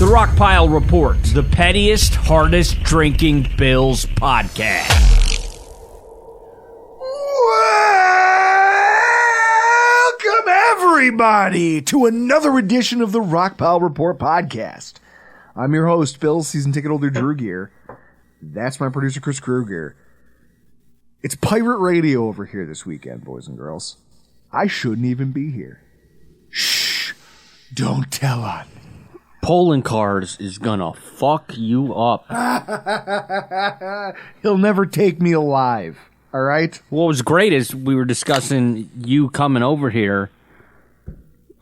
The Rockpile Report, the pettiest, hardest drinking Bills podcast. Welcome, everybody, to another edition of the Rockpile Report podcast. I'm your host, Bills season ticket holder Drew Gear. That's my producer, Chris Kruger. It's pirate radio over here this weekend, boys and girls. I shouldn't even be here. Shh, don't tell on. Polling Cars is gonna fuck you up. He'll never take me alive, all right? What was great is we were discussing you coming over here.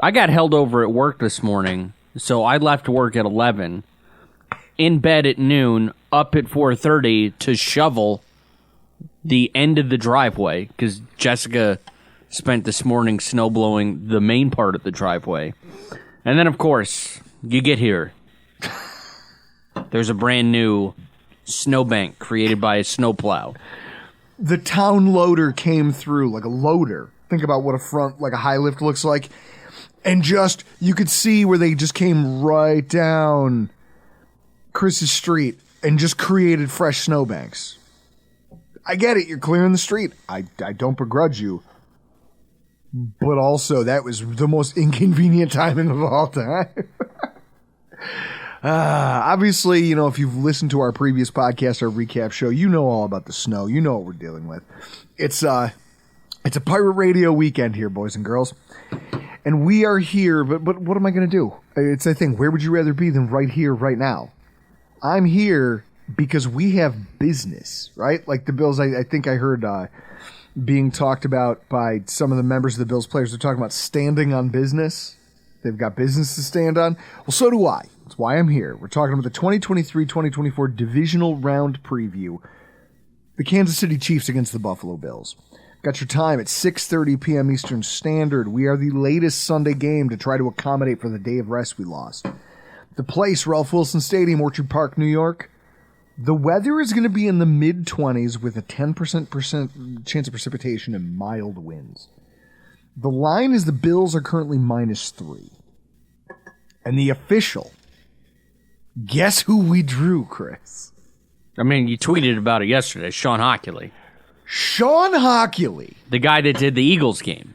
I got held over at work this morning, so I left work at 11, in bed at noon, up at 4:30 to shovel the end of the driveway, because Jessica spent this morning snow blowing the main part of the driveway. And then, of course, you get here. There's a brand new snowbank created by a snowplow. The town loader came through like a loader. Think about what a front, like a high lift looks like. And just, you could see where they just came right down Chris's street and just created fresh snowbanks. I get it, you're clearing the street. I don't begrudge you. But also, that was the most inconvenient timing of all time. Obviously, you know, if you've listened to our previous podcast, our recap show, you know all about the snow. You know what we're dealing with. It's a pirate radio weekend here, boys and girls. And we are here, but what am I going to do? It's a thing. Where would you rather be than right here, right now? I'm here because we have business, right? Like the Bills, I think I heard being talked about by some of the members of the Bills players. They're talking about standing on business. They've got business to stand on. Well, so do I. That's why I'm here. We're talking about the 2023-2024 Divisional Round Preview. The Kansas City Chiefs against the Buffalo Bills. Got your time at 6:30 p.m. Eastern Standard. We are the latest Sunday game to try to accommodate for the day of rest we lost. The place, Ralph Wilson Stadium, Orchard Park, New York. The weather is going to be in the mid-20s with a 10% chance of precipitation and mild winds. The line is the Bills are currently -3. And the official, guess who we drew, Chris? I mean, you tweeted about it yesterday, Sean Hockley. Sean Hockley. The guy that did the Eagles game.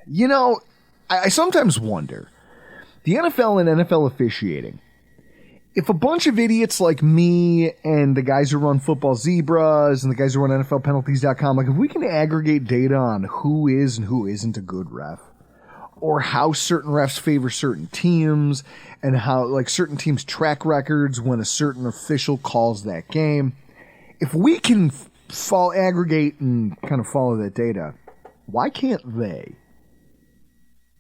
You know, I sometimes wonder, the NFL and NFL officiating, if a bunch of idiots like me and the guys who run Football Zebras and the guys who run NFLpenalties.com, like if we can aggregate data on who is and who isn't a good ref, or how certain refs favor certain teams, and how like certain teams' track records when a certain official calls that game, if we can aggregate and kind of follow that data, why can't they?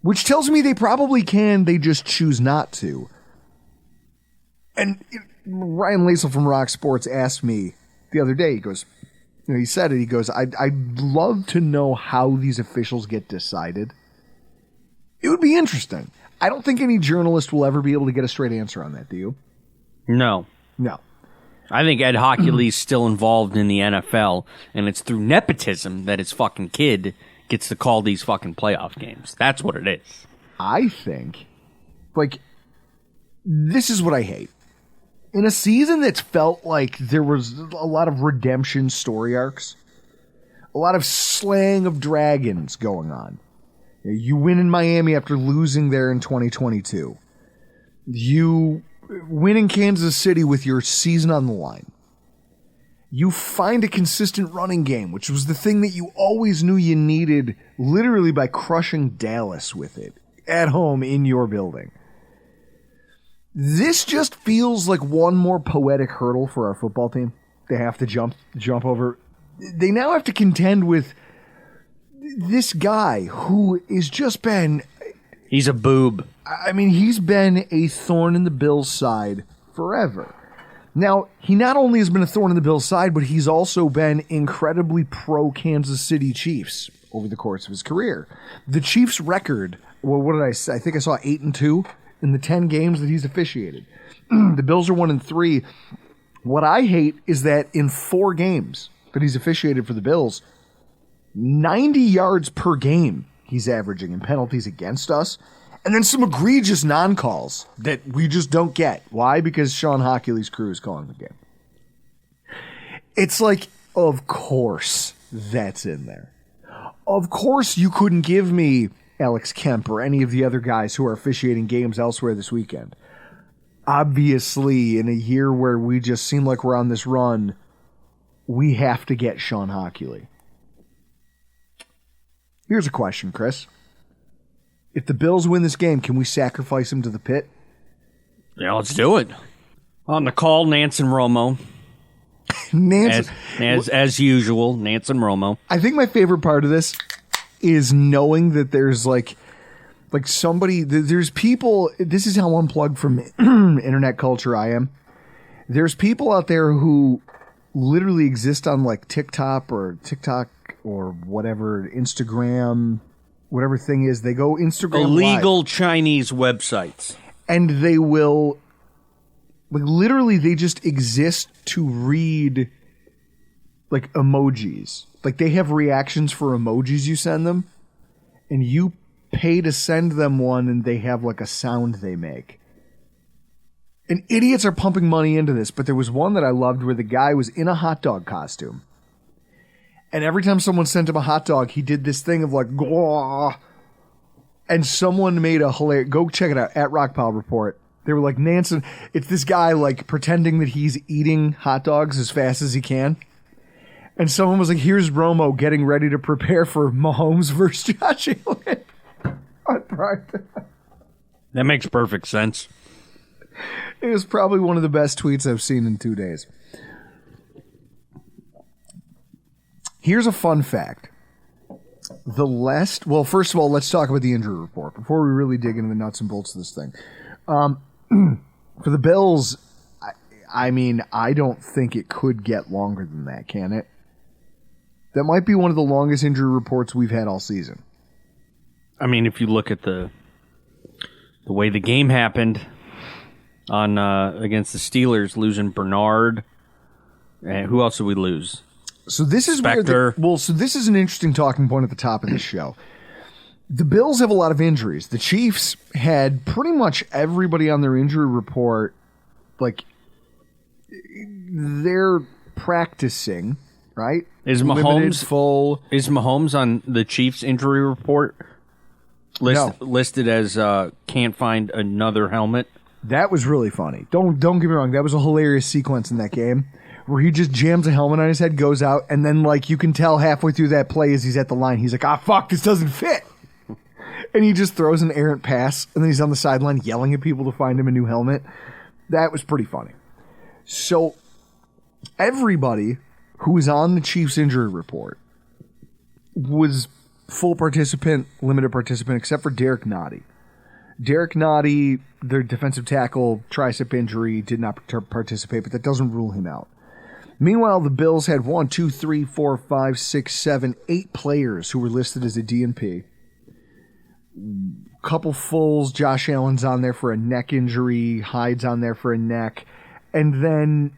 Which tells me they probably can, they just choose not to. And Ryan Lasel from Rock Sports asked me the other day, he goes, you know, he said it, he goes, I'd love to know how these officials get decided. It would be interesting. I don't think any journalist will ever be able to get a straight answer on that, do you? No. No. I think Ed Hockley's still involved in the NFL, and it's through nepotism that his fucking kid gets to call these fucking playoff games. That's what it is. I think, like, this is what I hate. In a season that's felt like there was a lot of redemption story arcs, a lot of slaying of dragons going on. You win in Miami after losing there in 2022. You win in Kansas City with your season on the line. You find a consistent running game, which was the thing that you always knew you needed, literally by crushing Dallas with it, at home in your building. This just feels like one more poetic hurdle for our football team. They have to jump over. They now have to contend with this guy who is just been... He's a boob. I mean, he's been a thorn in the Bills' side forever. Now, he not only has been a thorn in the Bills' side, but he's also been incredibly pro-Kansas City Chiefs over the course of his career. The Chiefs' record, well, what did I say? I think I saw 8-2 in the 10 games that he's officiated. The Bills are 1-3. What I hate is that in 4 games that he's officiated for the Bills, 90 yards per game he's averaging in penalties against us, And then some egregious non-calls that we just don't get. Why? Because Sean Hockley's crew is calling the game. It's like, of course that's in there. Of course you couldn't give me Alex Kemp or any of the other guys who are officiating games elsewhere this weekend. Obviously, in a year where we just seem like we're on this run, we have to get Sean Hockley. Here's a question, Chris. If the Bills win this game, can we sacrifice him to the pit? Yeah, let's do it. On the call, Nance and Romo. As usual, Nance and Romo. I think my favorite part of this is knowing that there's like somebody, there's people, this is how unplugged from internet culture I am. There's people out there who literally exist on like TikTok or whatever, Instagram, whatever thing is. They go Instagram illegal live, Chinese websites. and they will, like, literally they just exist to read like emojis. Like, they have reactions for emojis you send them, and you pay to send them one, and they have like a sound they make. And idiots are pumping money into this, but there was one that I loved where the guy was in a hot dog costume. And every time someone sent him a hot dog, he did this thing of like, "Gwah." And someone made a hilarious, go check it out, at Rockpile Report. They were like, Nansen, it's this guy like pretending that he's eating hot dogs as fast as he can. And someone was like, here's Romo getting ready to prepare for Mahomes versus Josh Allen. That makes perfect sense. It was probably one of the best tweets I've seen in 2 days. Here's a fun fact. Well, first of all, let's talk about the injury report before we really dig into the nuts and bolts of this thing. For the Bills, I mean, I don't think it could get longer than that, can it? That might be one of the longest injury reports we've had all season. I mean, if you look at the way the game happened on against the Steelers, losing Bernard, and who else did we lose? So this is Spectre. so this is an interesting talking point at the top of this show. The Bills have a lot of injuries. The Chiefs had pretty much everybody on their injury report, like, they're practicing, right? Is Mahomes on the Chiefs injury report listed as can't find another helmet? That was really funny. Don't get me wrong. That was a hilarious sequence in that game where he just jams a helmet on his head, goes out, and then like you can tell halfway through that play as he's at the line, he's like, fuck, this doesn't fit. And he just throws an errant pass, and then he's on the sideline yelling at people to find him a new helmet. That was pretty funny. So everybody who was on the Chiefs injury report was full participant, limited participant, except for Derek Nottie. Derek Nottie, their defensive tackle, tricep injury, did not participate, but that doesn't rule him out. Meanwhile, the Bills had 8 players who were listed as a DNP. Couple fulls, Josh Allen's on there for a neck injury, Hyde's on there for a neck, and then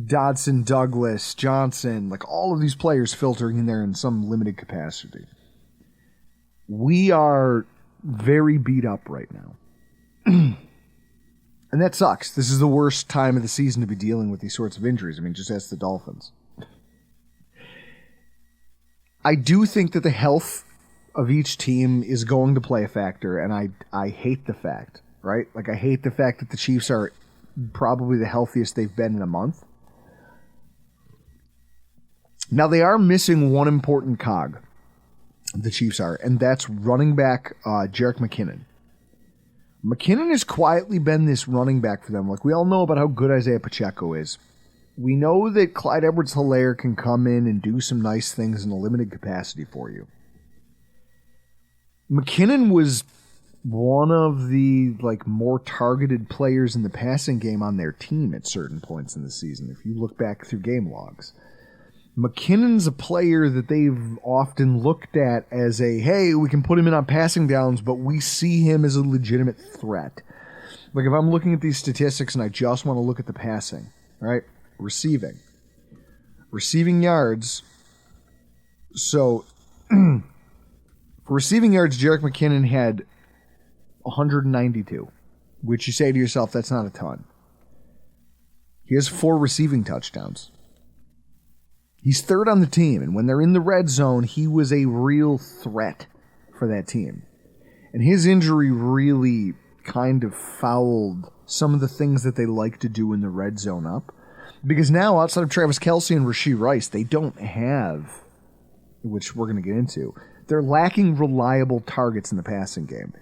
Dodson, Douglas, Johnson, like all of these players filtering in there in some limited capacity. We are very beat up right now. And that sucks. This is the worst time of the season to be dealing with these sorts of injuries. I mean, just ask the Dolphins. I do think that the health of each team is going to play a factor, and I hate the fact, right? Like, I hate the fact that the Chiefs are probably the healthiest they've been in a month. Now, they are missing one important cog, the Chiefs are, and that's running back Jerick McKinnon. McKinnon has quietly been this running back for them. Like, we all know about how good Isaiah Pacheco is. We know that Clyde Edwards-Helaire can come in and do some nice things in a limited capacity for you. McKinnon was one of the more targeted players in the passing game on their team at certain points in the season, if you look back through game logs. McKinnon's a player that they've often looked at as hey, we can put him in on passing downs, but we see him as a legitimate threat. Like, if I'm looking at these statistics and I just want to look at the passing, right? Receiving yards. So, for receiving yards, Jerick McKinnon had 192, which you say to yourself, that's not a ton. He has 4 receiving touchdowns. He's third on the team, and when they're in the red zone, he was a real threat for that team. And his injury really kind of fouled some of the things that they like to do in the red zone up. Because now, outside of Travis Kelce and Rashee Rice, they don't have, which we're going to get into, they're lacking reliable targets in the passing game.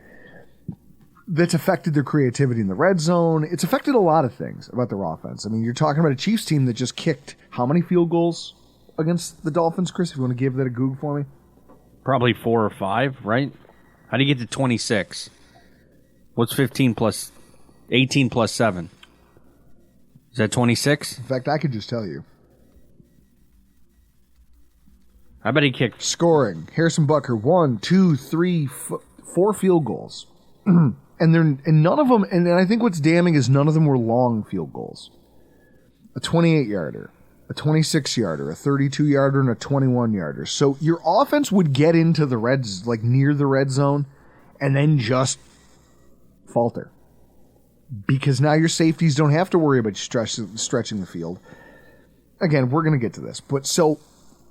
That's affected their creativity in the red zone. It's affected a lot of things about their offense. I mean, you're talking about a Chiefs team that just kicked how many field goals against the Dolphins, Chris? If you want to give that a Google for me. Probably 4 or 5, right? How do you get to 26? What's 18 plus 7? Is that 26? In fact, I could just tell you. I bet he kicked. Scoring. Harrison Butker, 1, 2, 3, 4 field goals. and none of them, and I think what's damning is none of them were long field goals. A 28-yarder, a 26-yarder, a 32-yarder, and a 21-yarder. So your offense would get into the reds, like near the red zone, and then just falter. Because now your safeties don't have to worry about stretching the field. Again, we're going to get to this. But so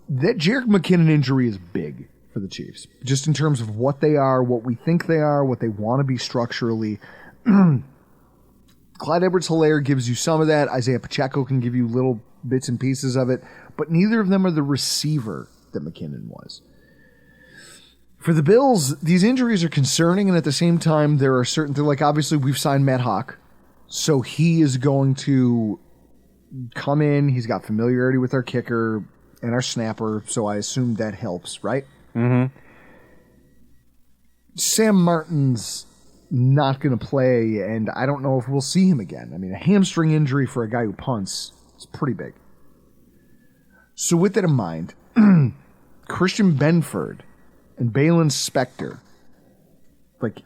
that Jerick McKinnon injury is big for the Chiefs. Just in terms of what they are, what we think they are, what they want to be structurally. Clyde Edwards-Helaire gives you some of that. Isaiah Pacheco can give you little bits and pieces of it. But neither of them are the receiver that McKinnon was. For the Bills, these injuries are concerning, and at the same time, there are certain things, like obviously we've signed Matt Hawk, so he is going to come in. He's got familiarity with our kicker and our snapper, so I assume that helps, right? Mm-hmm. Sam Martin's not going to play, and I don't know if we'll see him again. I mean, a hamstring injury for a guy who punts is pretty big. So with that in mind, Christian Benford and Balin Spector. Like,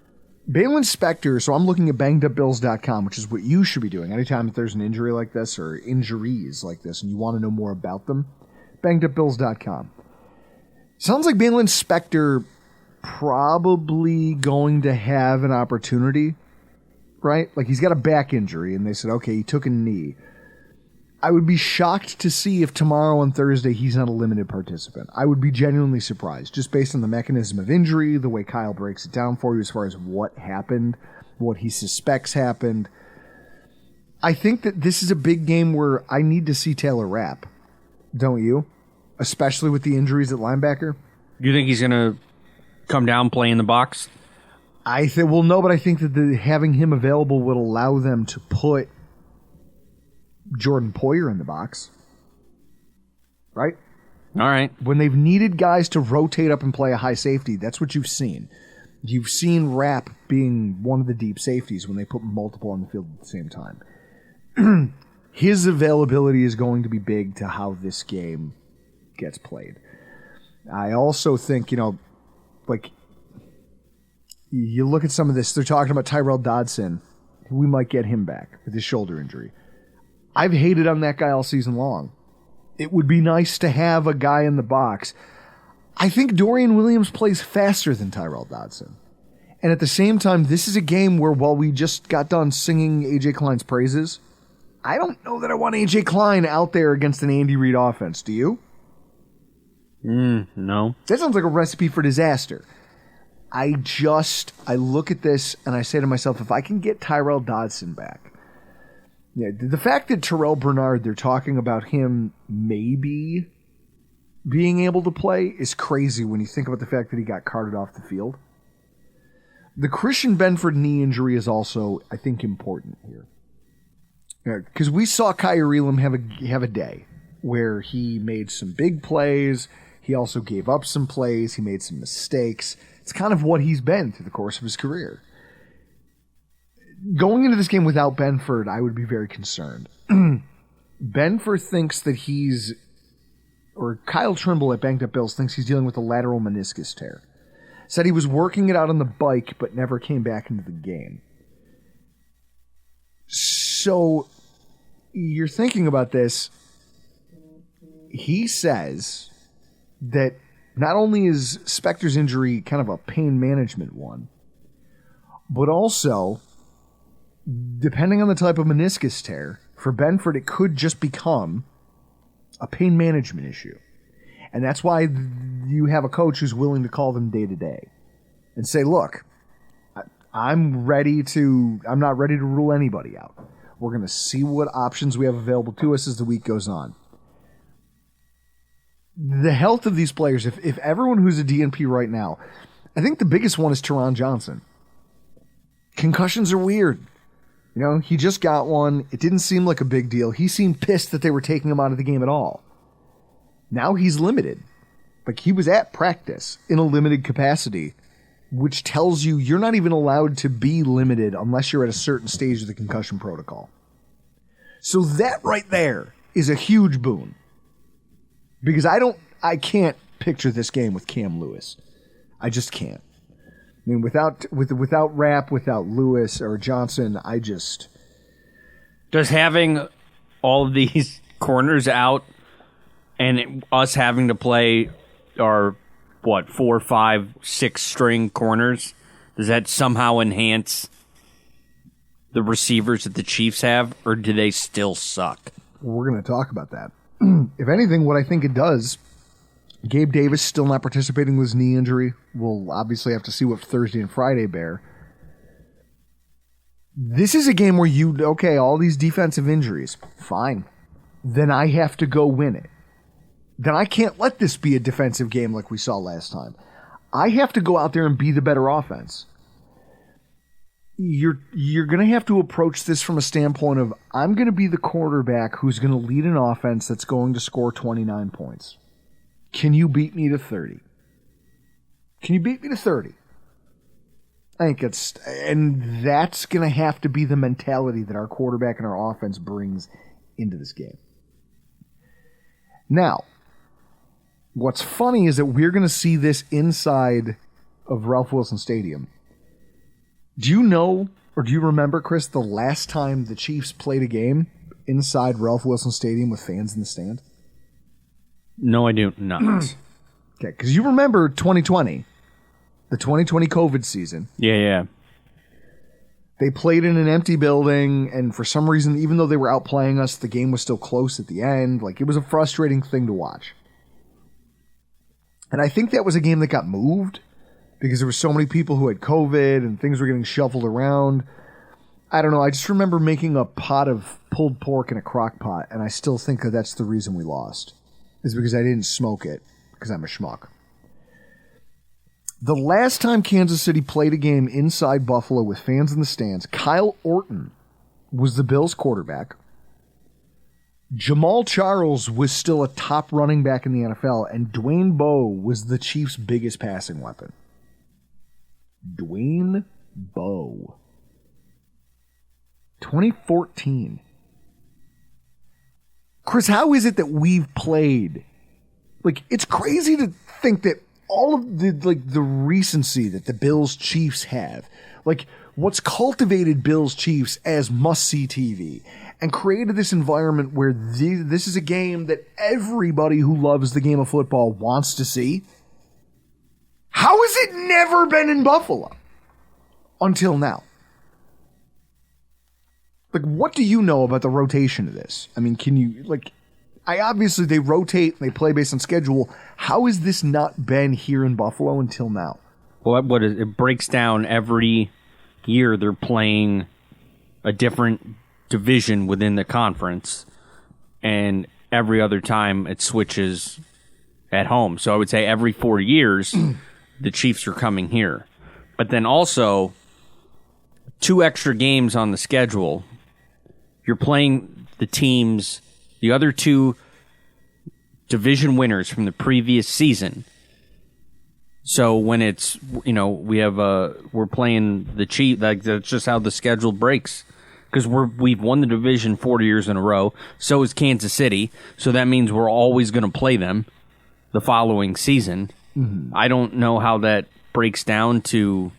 Balin Spector, so I'm looking at bangedupbills.com, which is what you should be doing. Anytime that there's an injury like this or injuries like this and you want to know more about them, bangedupbills.com. Sounds like Balin Spector probably going to have an opportunity, right? Like, he's got a back injury, and they said, okay, he took a knee. I would be shocked to see if tomorrow and Thursday he's not a limited participant. I would be genuinely surprised, just based on the mechanism of injury, the way Kyle breaks it down for you as far as what happened, what he suspects happened. I think that this is a big game where I need to see Taylor Rapp, don't you? Especially with the injuries at linebacker. Do you think he's going to come down, play in the box? I think, well, no, but I think that having him available would allow them to put Jordan Poyer in the box. Right? All right. When they've needed guys to rotate up and play a high safety, that's what you've seen. You've seen Rapp being one of the deep safeties when they put multiple on the field at the same time. His availability is going to be big to how this game gets played. I also think, like, you look at some of this, they're talking about Tyrell Dodson. We might get him back with his shoulder injury. I've hated on that guy all season long. It would be nice to have a guy in the box. I think Dorian Williams plays faster than Tyrell Dodson. And at the same time, this is a game where, while we just got done singing A.J. Klein's praises, I don't know that I want A.J. Klein out there against an Andy Reid offense. Do you? No. That sounds like a recipe for disaster. I look at this and I say to myself, if I can get Tyrell Dodson back, yeah, the fact that Terrell Bernard, they're talking about him maybe being able to play is crazy when you think about the fact that he got carted off the field. The Christian Benford knee injury is also, I think, important here. Because we saw Kyer Elam have a day where he made some big plays. He also gave up some plays. He made some mistakes. It's kind of what he's been through the course of his career. Going into this game without Benford, I would be very concerned. Benford thinks that Kyle Trimble at Banked Up Bills thinks he's dealing with a lateral meniscus tear. Said he was working it out on the bike, but never came back into the game. So, you're thinking about this. He says that not only is Spector's injury kind of a pain management one, But also, depending on the type of meniscus tear, for Benford, it could just become a pain management issue. And that's why you have a coach who's willing to call them day to day and say, look, I'm not ready to rule anybody out. We're going to see what options we have available to us as the week goes on. The health of these players, if everyone who's a DNP right now, I think the biggest one is Teron Johnson. Concussions are weird. You know, he just got one. It didn't seem like a big deal. He seemed pissed that they were taking him out of the game at all. Now he's limited. Like, he was at practice in a limited capacity, which tells you you're not even allowed to be limited unless you're at a certain stage of the concussion protocol. So that right there is a huge boon. Because I can't picture this game with Cam Lewis. I just can't. I mean, without Rapp, without Lewis or Johnson, Does having all of these corners out and us having to play our 4, 5, 6 string corners, does that somehow enhance the receivers that the Chiefs have, or do they still suck? We're going to talk about that. If anything, what I think it does, Gabe Davis still not participating with his knee injury. We'll obviously have to see what Thursday and Friday bear. This is a game where all these defensive injuries, fine. Then I have to go win it. Then I can't let this be a defensive game like we saw last time. I have to go out there and be the better offense. You're going to have to approach this from a standpoint of, I'm going to be the quarterback who's going to lead an offense that's going to score 29 points. Can you beat me to 30? Can you beat me to 30? I think that's going to have to be the mentality that our quarterback and our offense brings into this game. Now, what's funny is that we're going to see this inside of Ralph Wilson Stadium. Do you know, or do you remember, Chris, the last time the Chiefs played a game inside Ralph Wilson Stadium with fans in the stand? No, I do not. Okay, because you remember 2020, the 2020 COVID season. Yeah. They played in an empty building, and for some reason, even though they were outplaying us, the game was still close at the end. Like, it was a frustrating thing to watch. And I think that was a game that got moved because there were so many people who had COVID and things were getting shuffled around. I don't know. I just remember making a pot of pulled pork in a crock pot, and I still think that that's the reason we lost. Is because I didn't smoke it, because I'm a schmuck. The last time Kansas City played a game inside Buffalo with fans in the stands, Kyle Orton was the Bills' quarterback. Jamal Charles was still a top running back in the NFL, and Dwayne Bowe was the Chiefs' biggest passing weapon. Dwayne Bowe. 2014. Chris, how is it that we've played? Like, it's crazy to think that all of the recency that the Bills Chiefs have, like what's cultivated Bills Chiefs as must-see TV and created this environment where this is a game that everybody who loves the game of football wants to see. How has it never been in Buffalo until now? Like, what do you know about the rotation of this? I mean, obviously they rotate and they play based on schedule. How has this not been here in Buffalo until now? Well, it breaks down every year. They're playing a different division within the conference, and every other time it switches at home. So I would say every 4 years, the Chiefs are coming here. But then also, 2 extra games on the schedule. You're playing the teams, the other 2 division winners from the previous season. So when it's, we're playing the Chiefs, that's just how the schedule breaks. Because we've won the division 4 years in a row. So is Kansas City. So that means we're always going to play them the following season. Mm-hmm. I don't know how that breaks down to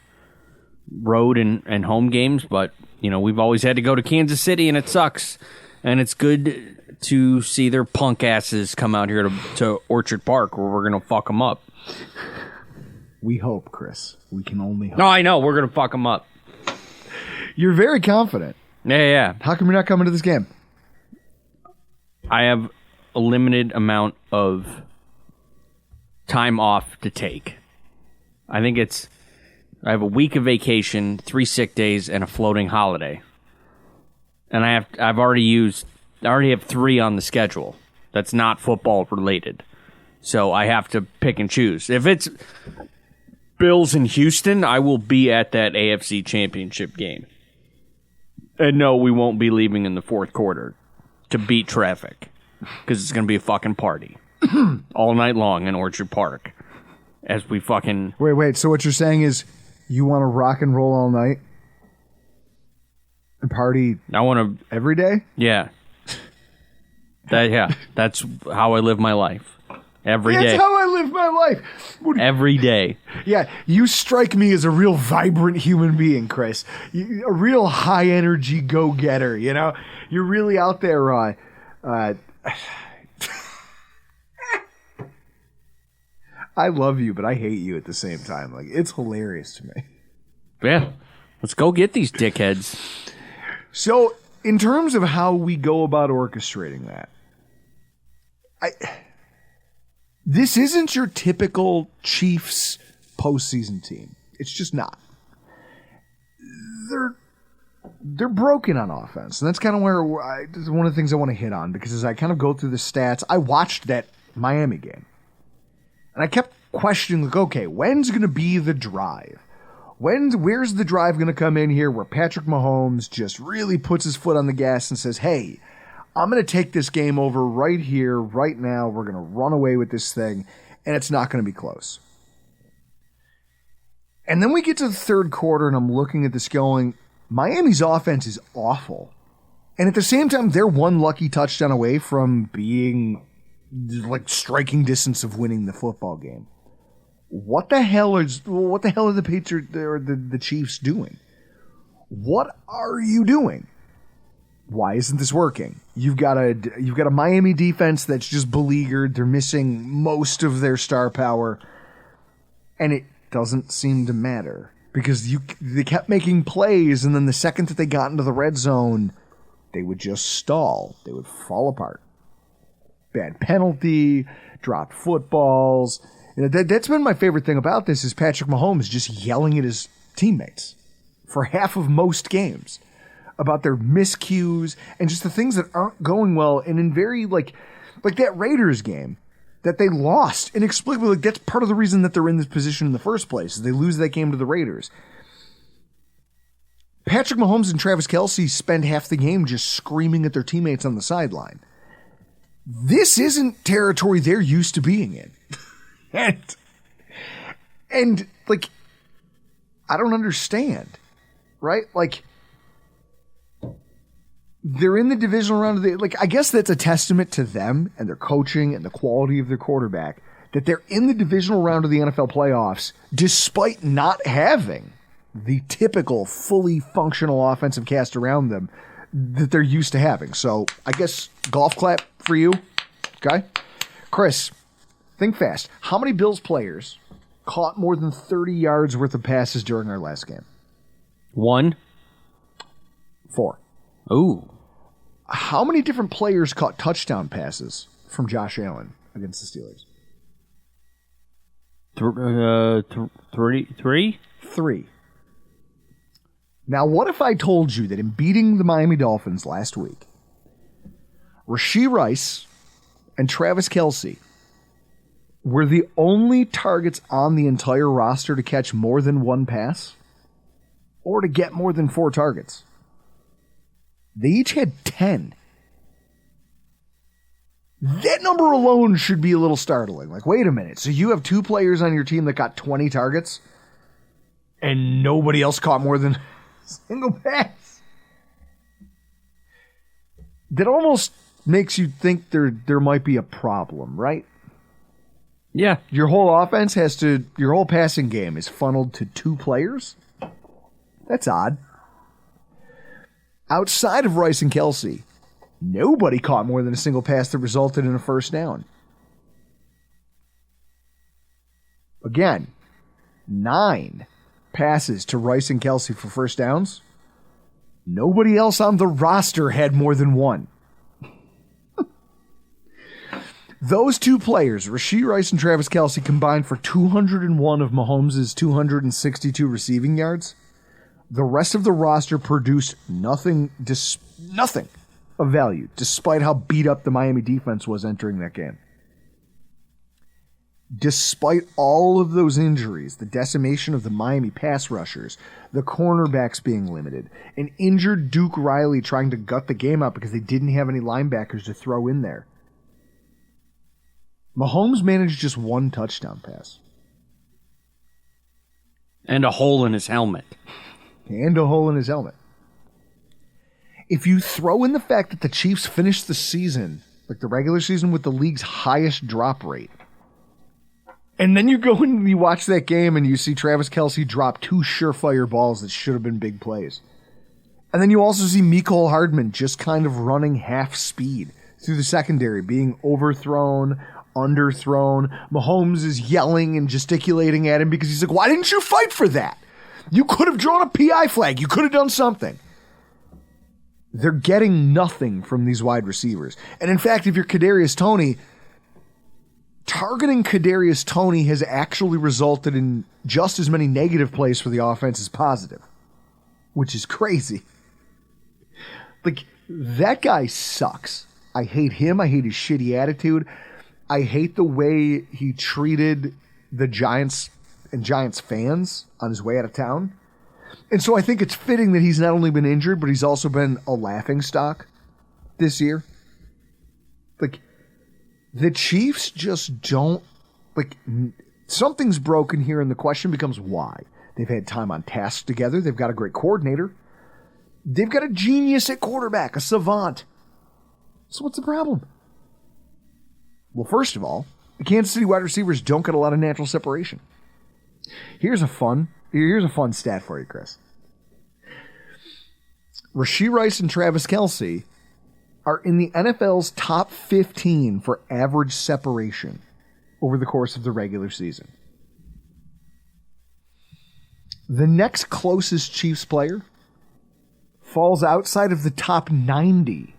road and home games, but we've always had to go to Kansas City, and it sucks. And it's good to see their punk asses come out here to Orchard Park, where we're going to fuck them up. We hope, Chris. We can only hope. No, I know. We're going to fuck them up. You're very confident. Yeah. How come you're not coming to this game? I have a limited amount of time off to take. I have a week of vacation, 3 sick days, and a floating holiday. And I already have 3 on the schedule. That's not football related. So I have to pick and choose. If it's Bills in Houston, I will be at that AFC Championship game. And no, we won't be leaving in the fourth quarter to beat traffic. Because it's going to be a fucking party. All night long in Orchard Park. As we fucking... Wait. So what you're saying is you want to rock and roll all night? And party I want to... every day? Yeah. That's how I live my life. Every day. That's how I live my life. Every day. Yeah, you strike me as a real vibrant human being, Chris. A real high energy go-getter, you know? You're really out there. I love you, but I hate you at the same time. Like, it's hilarious to me. Yeah. Let's go get these dickheads. So, in terms of how we go about orchestrating that, this isn't your typical Chiefs postseason team. It's just not. They're broken on offense, and that's kind of where one of the things I want to hit on, because as I kind of go through the stats, I watched that Miami game, and I kept questioning, like, okay, when's going to be the drive? Where's the drive going to come in here where Patrick Mahomes just really puts his foot on the gas and says, hey, I'm going to take this game over right here, right now. We're going to run away with this thing, and it's not going to be close. And then we get to the third quarter, and I'm looking at this going, Miami's offense is awful. And at the same time, they're one lucky touchdown away from being like striking distance of winning the football game. What the hell are the Patriots or the Chiefs doing? What are you doing? Why isn't this working? You've got a Miami defense that's just beleaguered. They're missing most of their star power, and it doesn't seem to matter because they kept making plays, and then the second that they got into the red zone, they would just stall. They would fall apart. Bad penalty, dropped footballs. You know, that's been my favorite thing about this is Patrick Mahomes just yelling at his teammates for half of most games about their miscues and just the things that aren't going well. And in very like that Raiders game that they lost inexplicably, like that's part of the reason that they're in this position in the first place. Is they lose that game to the Raiders. Patrick Mahomes and Travis Kelce spend half the game just screaming at their teammates on the sideline. This isn't territory they're used to being in. And like, I don't understand, right? Like, they're in the divisional round of I guess that's a testament to them and their coaching and the quality of their quarterback that they're in the divisional round of the NFL playoffs despite not having the typical fully functional offensive cast around them that they're used to having. So I guess golf clap for you. Okay. Chris, think fast. How many Bills players caught more than 30 yards worth of passes during our last game? 1. 4. Ooh. How many different players caught touchdown passes from Josh Allen against the Steelers? 3? 3. Now, what if I told you that in beating the Miami Dolphins last week, Rashee Rice and Travis Kelce were the only targets on the entire roster to catch more than 1 pass or to get more than 4 targets? They each had 10. That number alone should be a little startling. Like, wait a minute. So you have 2 players on your team that got 20 targets and nobody else caught more than a single pass? That almost makes you think there might be a problem, right? Yeah. Your whole your whole passing game is funneled to 2 players? That's odd. Outside of Rice and Kelce, nobody caught more than a single pass that resulted in a first down. Again, 9 passes to Rice and Kelce for first downs. Nobody else on the roster had more than one. Those two players, Rashee Rice and Travis Kelce, combined for 201 of Mahomes' 262 receiving yards. The rest of the roster produced nothing of value, despite how beat up the Miami defense was entering that game. Despite all of those injuries, the decimation of the Miami pass rushers, the cornerbacks being limited, an injured Duke Riley trying to gut the game out because they didn't have any linebackers to throw in there, Mahomes managed just one touchdown pass. And a hole in his helmet. If you throw in the fact that the Chiefs finished the season, like the regular season, with the league's highest drop rate, and then you go and you watch that game and you see Travis Kelce drop two surefire balls that should have been big plays. And then you also see Mecole Hardman just kind of running half speed through the secondary, being overthrown, underthrown. Mahomes is yelling and gesticulating at him because he's like, why didn't you fight for that? You could have drawn a PI flag. You could have done something. They're getting nothing from these wide receivers. And in fact, if you're Kadarius Toney, targeting Kadarius Toney has actually resulted in just as many negative plays for the offense as positive, which is crazy. Like, that guy sucks. I hate him. I hate his shitty attitude. I hate the way he treated the Giants and Giants fans on his way out of town. And so I think it's fitting that he's not only been injured, but he's also been a laughingstock this year. Like, the Chiefs just don't, like, something's broken here, and the question becomes why. They've had time on task together. They've got a great coordinator. They've got a genius at quarterback, a savant. So what's the problem? Well, first of all, the Kansas City wide receivers don't get a lot of natural separation. Here's a fun stat for you, Chris. Rashee Rice and Travis Kelce are in the NFL's top 15 for average separation over the course of the regular season. The next closest Chiefs player falls outside of the top 90.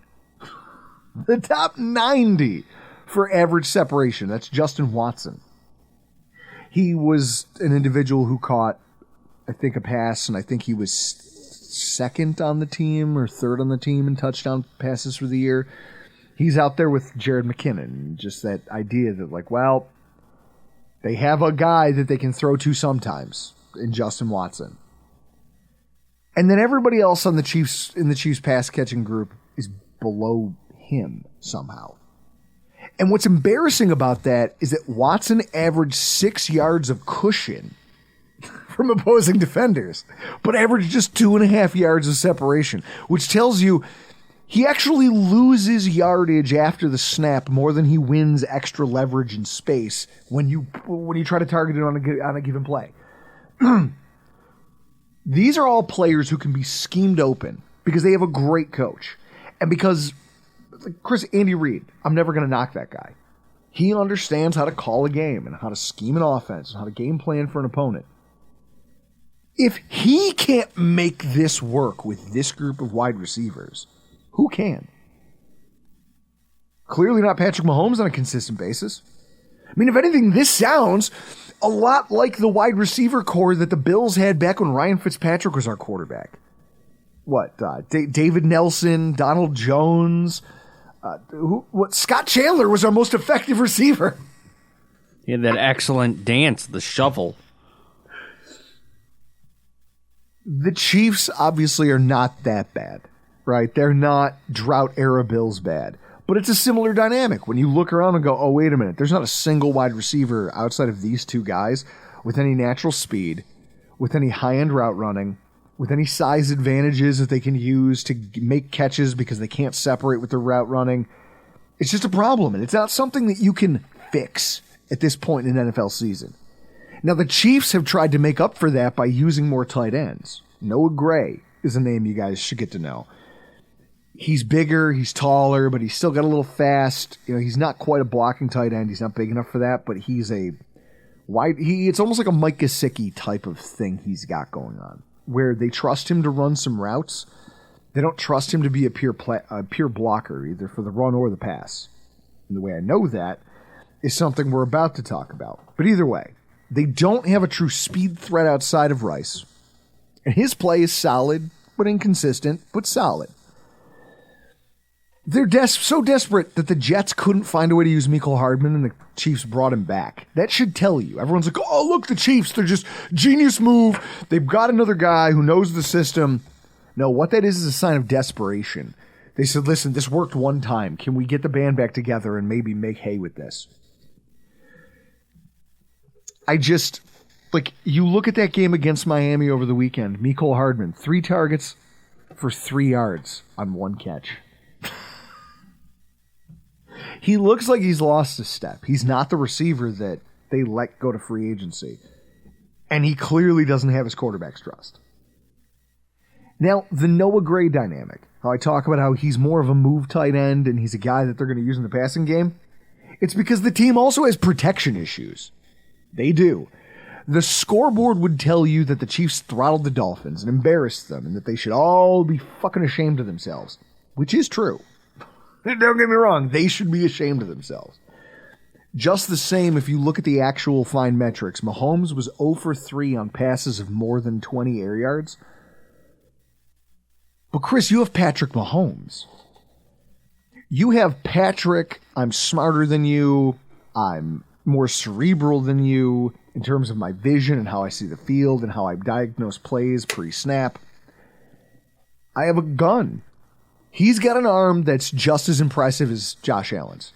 The top 90 for average separation. That's Justin Watson. He was an individual who caught, I think, a pass, and I think he was second on the team or third on the team in touchdown passes for the year. He's out there with Jared McKinnon. Just that idea that, like, well, they have a guy that they can throw to sometimes in Justin Watson. And then everybody else on the Chiefs, in the Chiefs pass catching group, is below him somehow. And what's embarrassing about that is that Watson averaged 6 yards of cushion from opposing defenders, but averaged just 2.5 yards of separation, which tells you he actually loses yardage after the snap more than he wins extra leverage in space when you try to target it on a given play. These are all players who can be schemed open because they have a great coach. And because, like Andy Reid, I'm never going to knock that guy. He understands how to call a game and how to scheme an offense and how to game plan for an opponent. If he can't make this work with this group of wide receivers, who can? Clearly not Patrick Mahomes on a consistent basis. I mean, if anything, this sounds a lot like the wide receiver core that the Bills had back when Ryan Fitzpatrick was our quarterback. David Nelson, Donald Jones, Scott Chandler was our most effective receiver. He had that excellent dance, the shovel. The Chiefs obviously are not that bad, right? They're not drought-era Bills bad. But it's a similar dynamic. When you look around and go, oh, wait a minute, there's not a single wide receiver outside of these two guys with any natural speed, with any high-end route running, with any size advantages that they can use to make catches because they can't separate with their route running. It's just a problem, and it's not something that you can fix at this point in an NFL season. Now, the Chiefs have tried to make up for that by using more tight ends. Noah Gray is a name you guys should get to know. He's bigger, he's taller, but he's still got a little fast. You know, he's not quite a blocking tight end. He's not big enough for that, but he's a wide. It's almost like a Mike Gesicki type of thing he's got going on, where they trust him to run some routes, They don't trust him to be a pure blocker, either for the run or the pass. And the way I know that is something we're about to talk about. But either way, they don't have a true speed threat outside of Rice. And his play is solid, but inconsistent, but solid. They're so desperate that the Jets couldn't find a way to use Mecole Hardman, and the Chiefs brought him back. That should tell you. Everyone's like, oh, look, the Chiefs, they're just genius move. They've got another guy who knows the system. No, what that is a sign of desperation. They said, listen, this worked one time. Can we get the band back together and maybe make hay with this? You look at that game against Miami over the weekend. Mecole Hardman, 3 targets for 3 yards on 1 catch. He looks like he's lost a step. He's not the receiver that they let go to free agency. And he clearly doesn't have his quarterback's trust. Now, the Noah Gray dynamic, how I talk about how he's more of a move tight end and he's a guy that they're going to use in the passing game, it's because the team also has protection issues. They do. The scoreboard would tell you that the Chiefs throttled the Dolphins and embarrassed them and that they should all be fucking ashamed of themselves, which is true. Don't get me wrong, they should be ashamed of themselves. Just the same, if you look at the actual fine metrics, Mahomes was 0 for 3 on passes of more than 20 air yards. But Chris, you have Patrick Mahomes. You have Patrick, I'm smarter than you, I'm more cerebral than you in terms of my vision and how I see the field and how I diagnose plays pre-snap. I have a gun. He's got an arm that's just as impressive as Josh Allen's.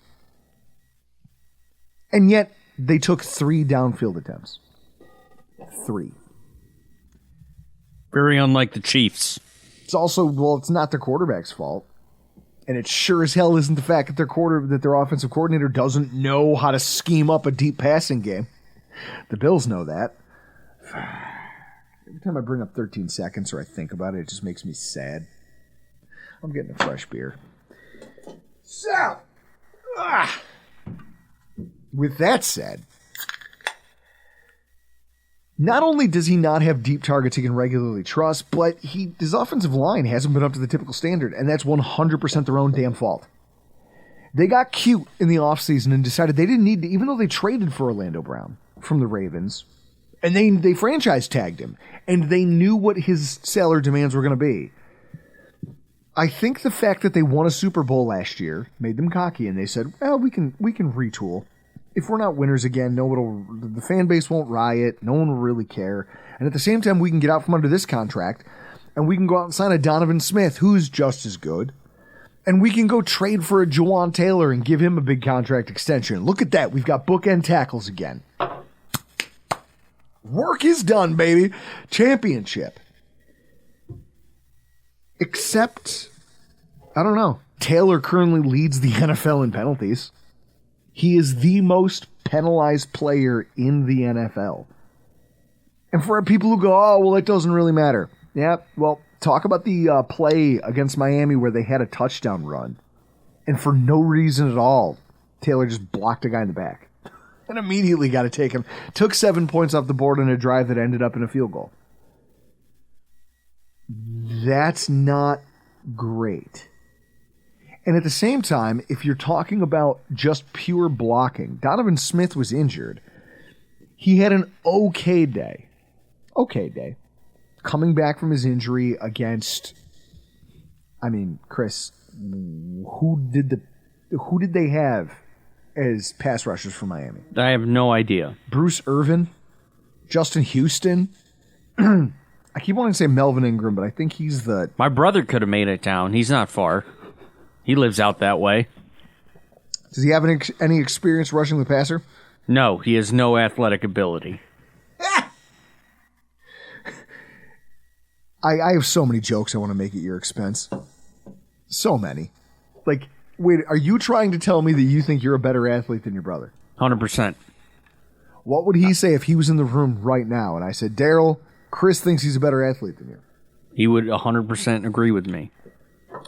And yet, they took 3 downfield attempts. 3. Very unlike the Chiefs. It's also, it's not their quarterback's fault. And it sure as hell isn't the fact that their offensive coordinator doesn't know how to scheme up a deep passing game. The Bills know that. Every time I bring up 13 seconds or I think about it, it just makes me sad. I'm getting a fresh beer. So, with that said, not only does he not have deep targets he can regularly trust, but his offensive line hasn't been up to the typical standard, and that's 100% their own damn fault. They got cute in the offseason and decided they didn't need to, even though they traded for Orlando Brown from the Ravens, and they franchise tagged him, and they knew what his salary demands were going to be. I think the fact that they won a Super Bowl last year made them cocky, and they said, well, we can retool. If we're not winners again, the fan base won't riot, no one will really care. And at the same time, we can get out from under this contract, and we can go out and sign a Donovan Smith, who's just as good. And we can go trade for a Jawan Taylor and give him a big contract extension. Look at that. We've got bookend tackles again. Work is done, baby. Championship. Except, I don't know, Taylor currently leads the NFL in penalties. He is the most penalized player in the NFL. And for people who go, oh, well, it doesn't really matter. Yeah, well, talk about the play against Miami where they had a touchdown run. And for no reason at all, Taylor just blocked a guy in the back. And immediately got to take him. Took 7 points off the board in a drive that ended up in a field goal. That's not great. And at the same time, if you're talking about just pure blocking, Donovan Smith was injured. He had an okay day. Coming back from his injury against, Chris, who did they have as pass rushers for Miami? I have no idea. Bruce Irvin, Justin Houston. I keep wanting to say Melvin Ingram, but I think he's the... My brother could have made it down. He's not far. He lives out that way. Does he have any experience rushing the passer? No, he has no athletic ability. I have so many jokes I want to make at your expense. So many. Like, wait, are you trying to tell me that you think you're a better athlete than your brother? 100%. What would he say if he was in the room right now and I said, Daryl, Chris thinks he's a better athlete than you? He would 100% agree with me.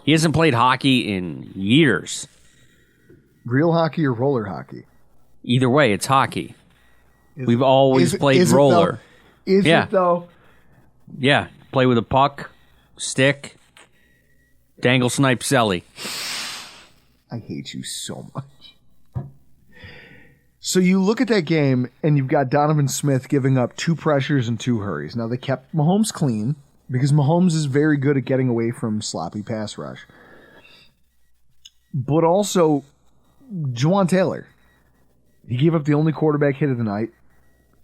He hasn't played hockey in years. Real hockey or roller hockey? Either way, it's hockey. We've always played roller. Is it though? Yeah. Play with a puck, stick. Dangle Snipe Selly. I hate you so much. So you look at that game, and you've got Donovan Smith giving up 2 pressures and 2 hurries. Now, they kept Mahomes clean because Mahomes is very good at getting away from sloppy pass rush. But also, Juwan Taylor. He gave up the only quarterback hit of the night,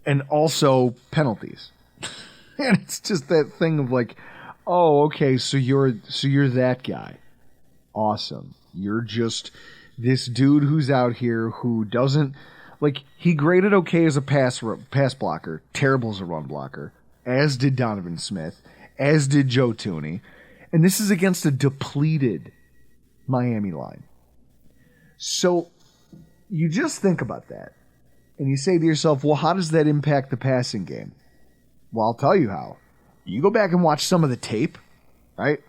and also penalties. And it's just that thing of like, oh, okay, so you're that guy. Awesome. You're just this dude who's out here who doesn't, like, he graded okay as a pass blocker, terrible as a run blocker, as did Donovan Smith, as did Joe Tooney. And this is against a depleted Miami line. So you just think about that, and you say to yourself, well, how does that impact the passing game? Well, I'll tell you how. You go back and watch some of the tape, right?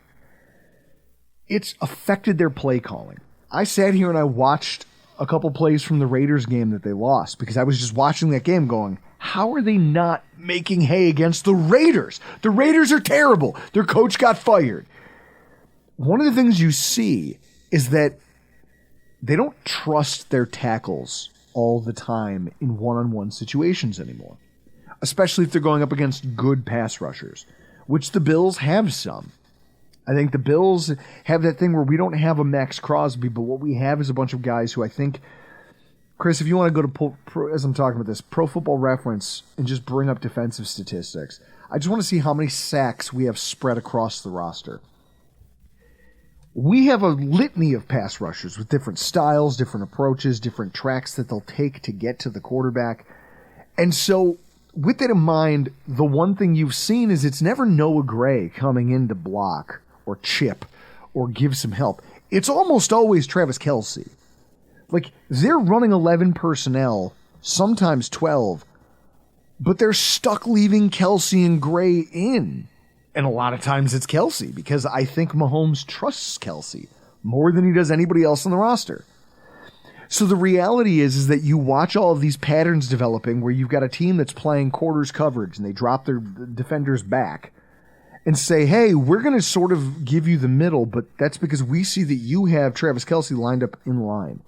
It's affected their play calling. I sat here and I watched a couple plays from the Raiders game that they lost because I was just watching that game going, how are they not making hay against the Raiders? The Raiders are terrible. Their coach got fired. One of the things you see is that they don't trust their tackles all the time in one-on-one situations anymore, especially if they're going up against good pass rushers, which the Bills have some. I think the Bills have that thing where we don't have a Max Crosby, but what we have is a bunch of guys who I think, Chris, if you want to go to, as I'm talking about this, Pro Football Reference and just bring up defensive statistics, I just want to see how many sacks we have spread across the roster. We have a litany of pass rushers with different styles, different approaches, different tracks that they'll take to get to the quarterback. And so with that in mind, the one thing you've seen is it's never Noah Gray coming in to block or chip or give some help. It's almost always Travis Kelce. Like, they're running 11 personnel, sometimes 12, but they're stuck leaving Kelce and Gray in. And a lot of times it's Kelce, because I think Mahomes trusts Kelce more than he does anybody else on the roster. So the reality is that you watch all of these patterns developing where you've got a team that's playing quarters coverage and they drop their defenders back and say, hey, we're going to sort of give you the middle, but that's because we see that you have Travis Kelce lined up in line.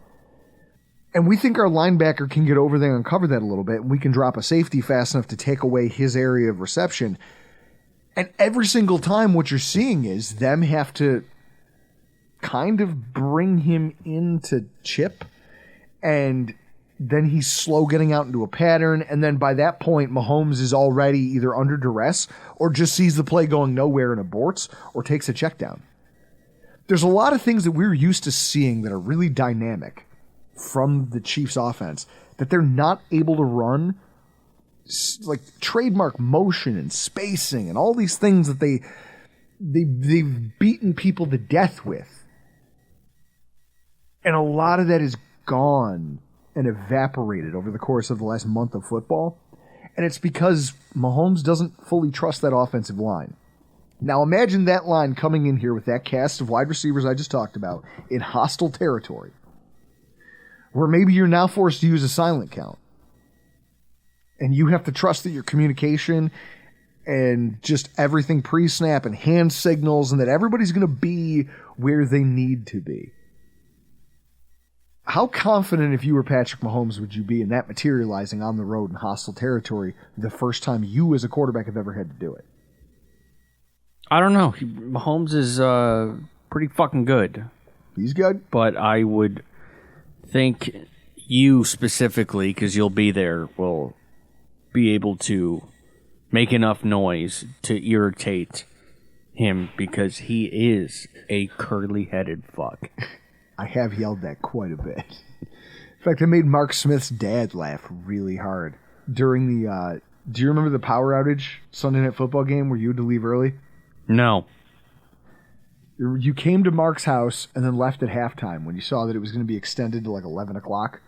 And we think our linebacker can get over there and cover that a little bit, and we can drop a safety fast enough to take away his area of reception. And every single time what you're seeing is them have to kind of bring him into chip, and then he's slow getting out into a pattern, and then by that point, Mahomes is already either under duress or just sees the play going nowhere and aborts or takes a check down. There's a lot of things that we're used to seeing that are really dynamic from the Chiefs offense that they're not able to run, like trademark motion and spacing and all these things that they've beaten people to death with. And a lot of that is gone and evaporated over the course of the last month of football. And it's because Mahomes doesn't fully trust that offensive line. Now imagine that line coming in here with that cast of wide receivers I just talked about in hostile territory, where maybe you're now forced to use a silent count. And you have to trust that your communication and just everything pre-snap and hand signals and that everybody's going to be where they need to be. How confident, if you were Patrick Mahomes, would you be in that materializing on the road in hostile territory the first time you as a quarterback have ever had to do it? I don't know. Mahomes is pretty fucking good. He's good. But I would think you specifically, because you'll be there, will be able to make enough noise to irritate him because he is a curly-headed fuck. I have yelled that quite a bit. In fact, I made Mark Smith's dad laugh really hard during the, do you remember the power outage Sunday Night Football game where you had to leave early? No. You came to Mark's house and then left at halftime when you saw that it was going to be extended to like 11 o'clock.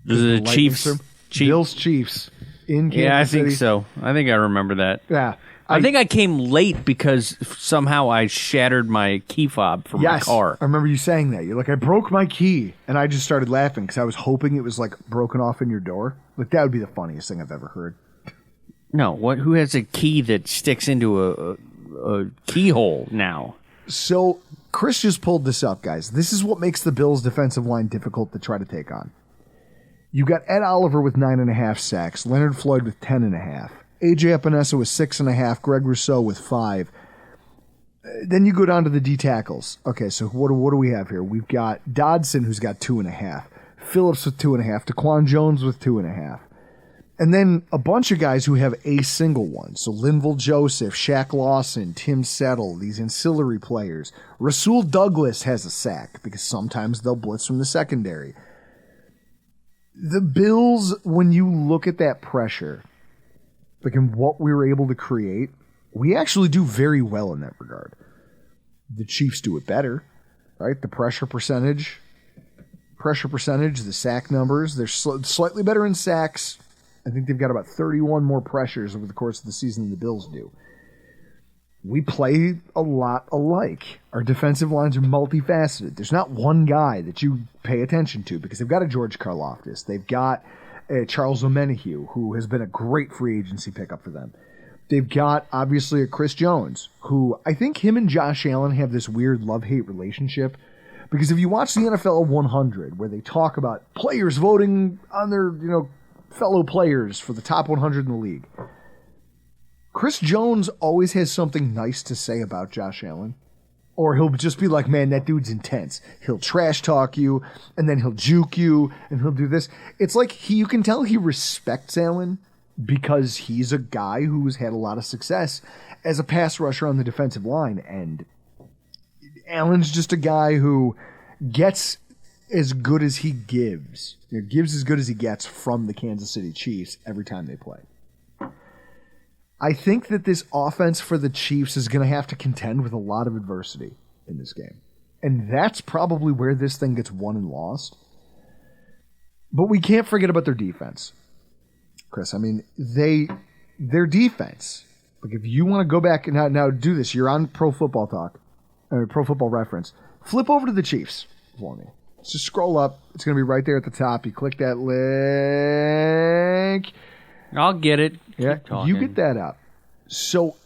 The Chiefs. Bills Chiefs in Kansas Yeah, I think City. so. I think I remember that. Yeah. I think I came late because somehow I shattered my key fob for my car. I remember you saying that. You're like, I broke my key. And I just started laughing because I was hoping it was like broken off in your door. Like, that would be the funniest thing I've ever heard. No, what? Who has a key that sticks into a keyhole now? So Chris just pulled this up, guys. This is what makes the Bills' defensive line difficult to try to take on. You got Ed Oliver with 9.5 sacks, Leonard Floyd with 10.5, AJ Epinesa with 6.5, Greg Rousseau with 5. Then you go down to the D tackles. Okay, so what do we have here? We've got Dodson, who's got 2.5, Phillips with 2.5, Daquan Jones with 2.5. And then a bunch of guys who have a single one. So Linval Joseph, Shaq Lawson, Tim Settle, these ancillary players. Rasul Douglas has a sack because sometimes they'll blitz from the secondary. The Bills, when you look at that pressure, like in what we were able to create, we actually do very well in that regard. The Chiefs do it better, right? The pressure percentage, the sack numbers, they're slightly better in sacks. I think they've got about 31 more pressures over the course of the season than the Bills do. We play a lot alike. Our defensive lines are multifaceted. There's not one guy that you pay attention to because they've got a George Karlaftis. They've got a Charles Omenihu, who has been a great free agency pickup for them. They've got, obviously, a Chris Jones, who I think him and Josh Allen have this weird love-hate relationship. Because if you watch the NFL 100, where they talk about players voting on their, fellow players for the top 100 in the league, Chris Jones always has something nice to say about Josh Allen. Or he'll just be like, man, that dude's intense. He'll trash talk you, and then he'll juke you, and he'll do this. It's like you can tell he respects Allen because he's a guy who's had a lot of success as a pass rusher on the defensive line. And Allen's just a guy who gets as good as he gives. Gives as good as he gets from the Kansas City Chiefs every time they play. I think that this offense for the Chiefs is going to have to contend with a lot of adversity in this game. And that's probably where this thing gets won and lost. But we can't forget about their defense. Chris, I mean, their defense. Like, if you want to go back and now do this, you're on Pro Football Talk, or Pro Football Reference. Flip over to the Chiefs for me. Just scroll up. It's going to be right there at the top. You click that link. I'll get it. Yeah, you get that up. So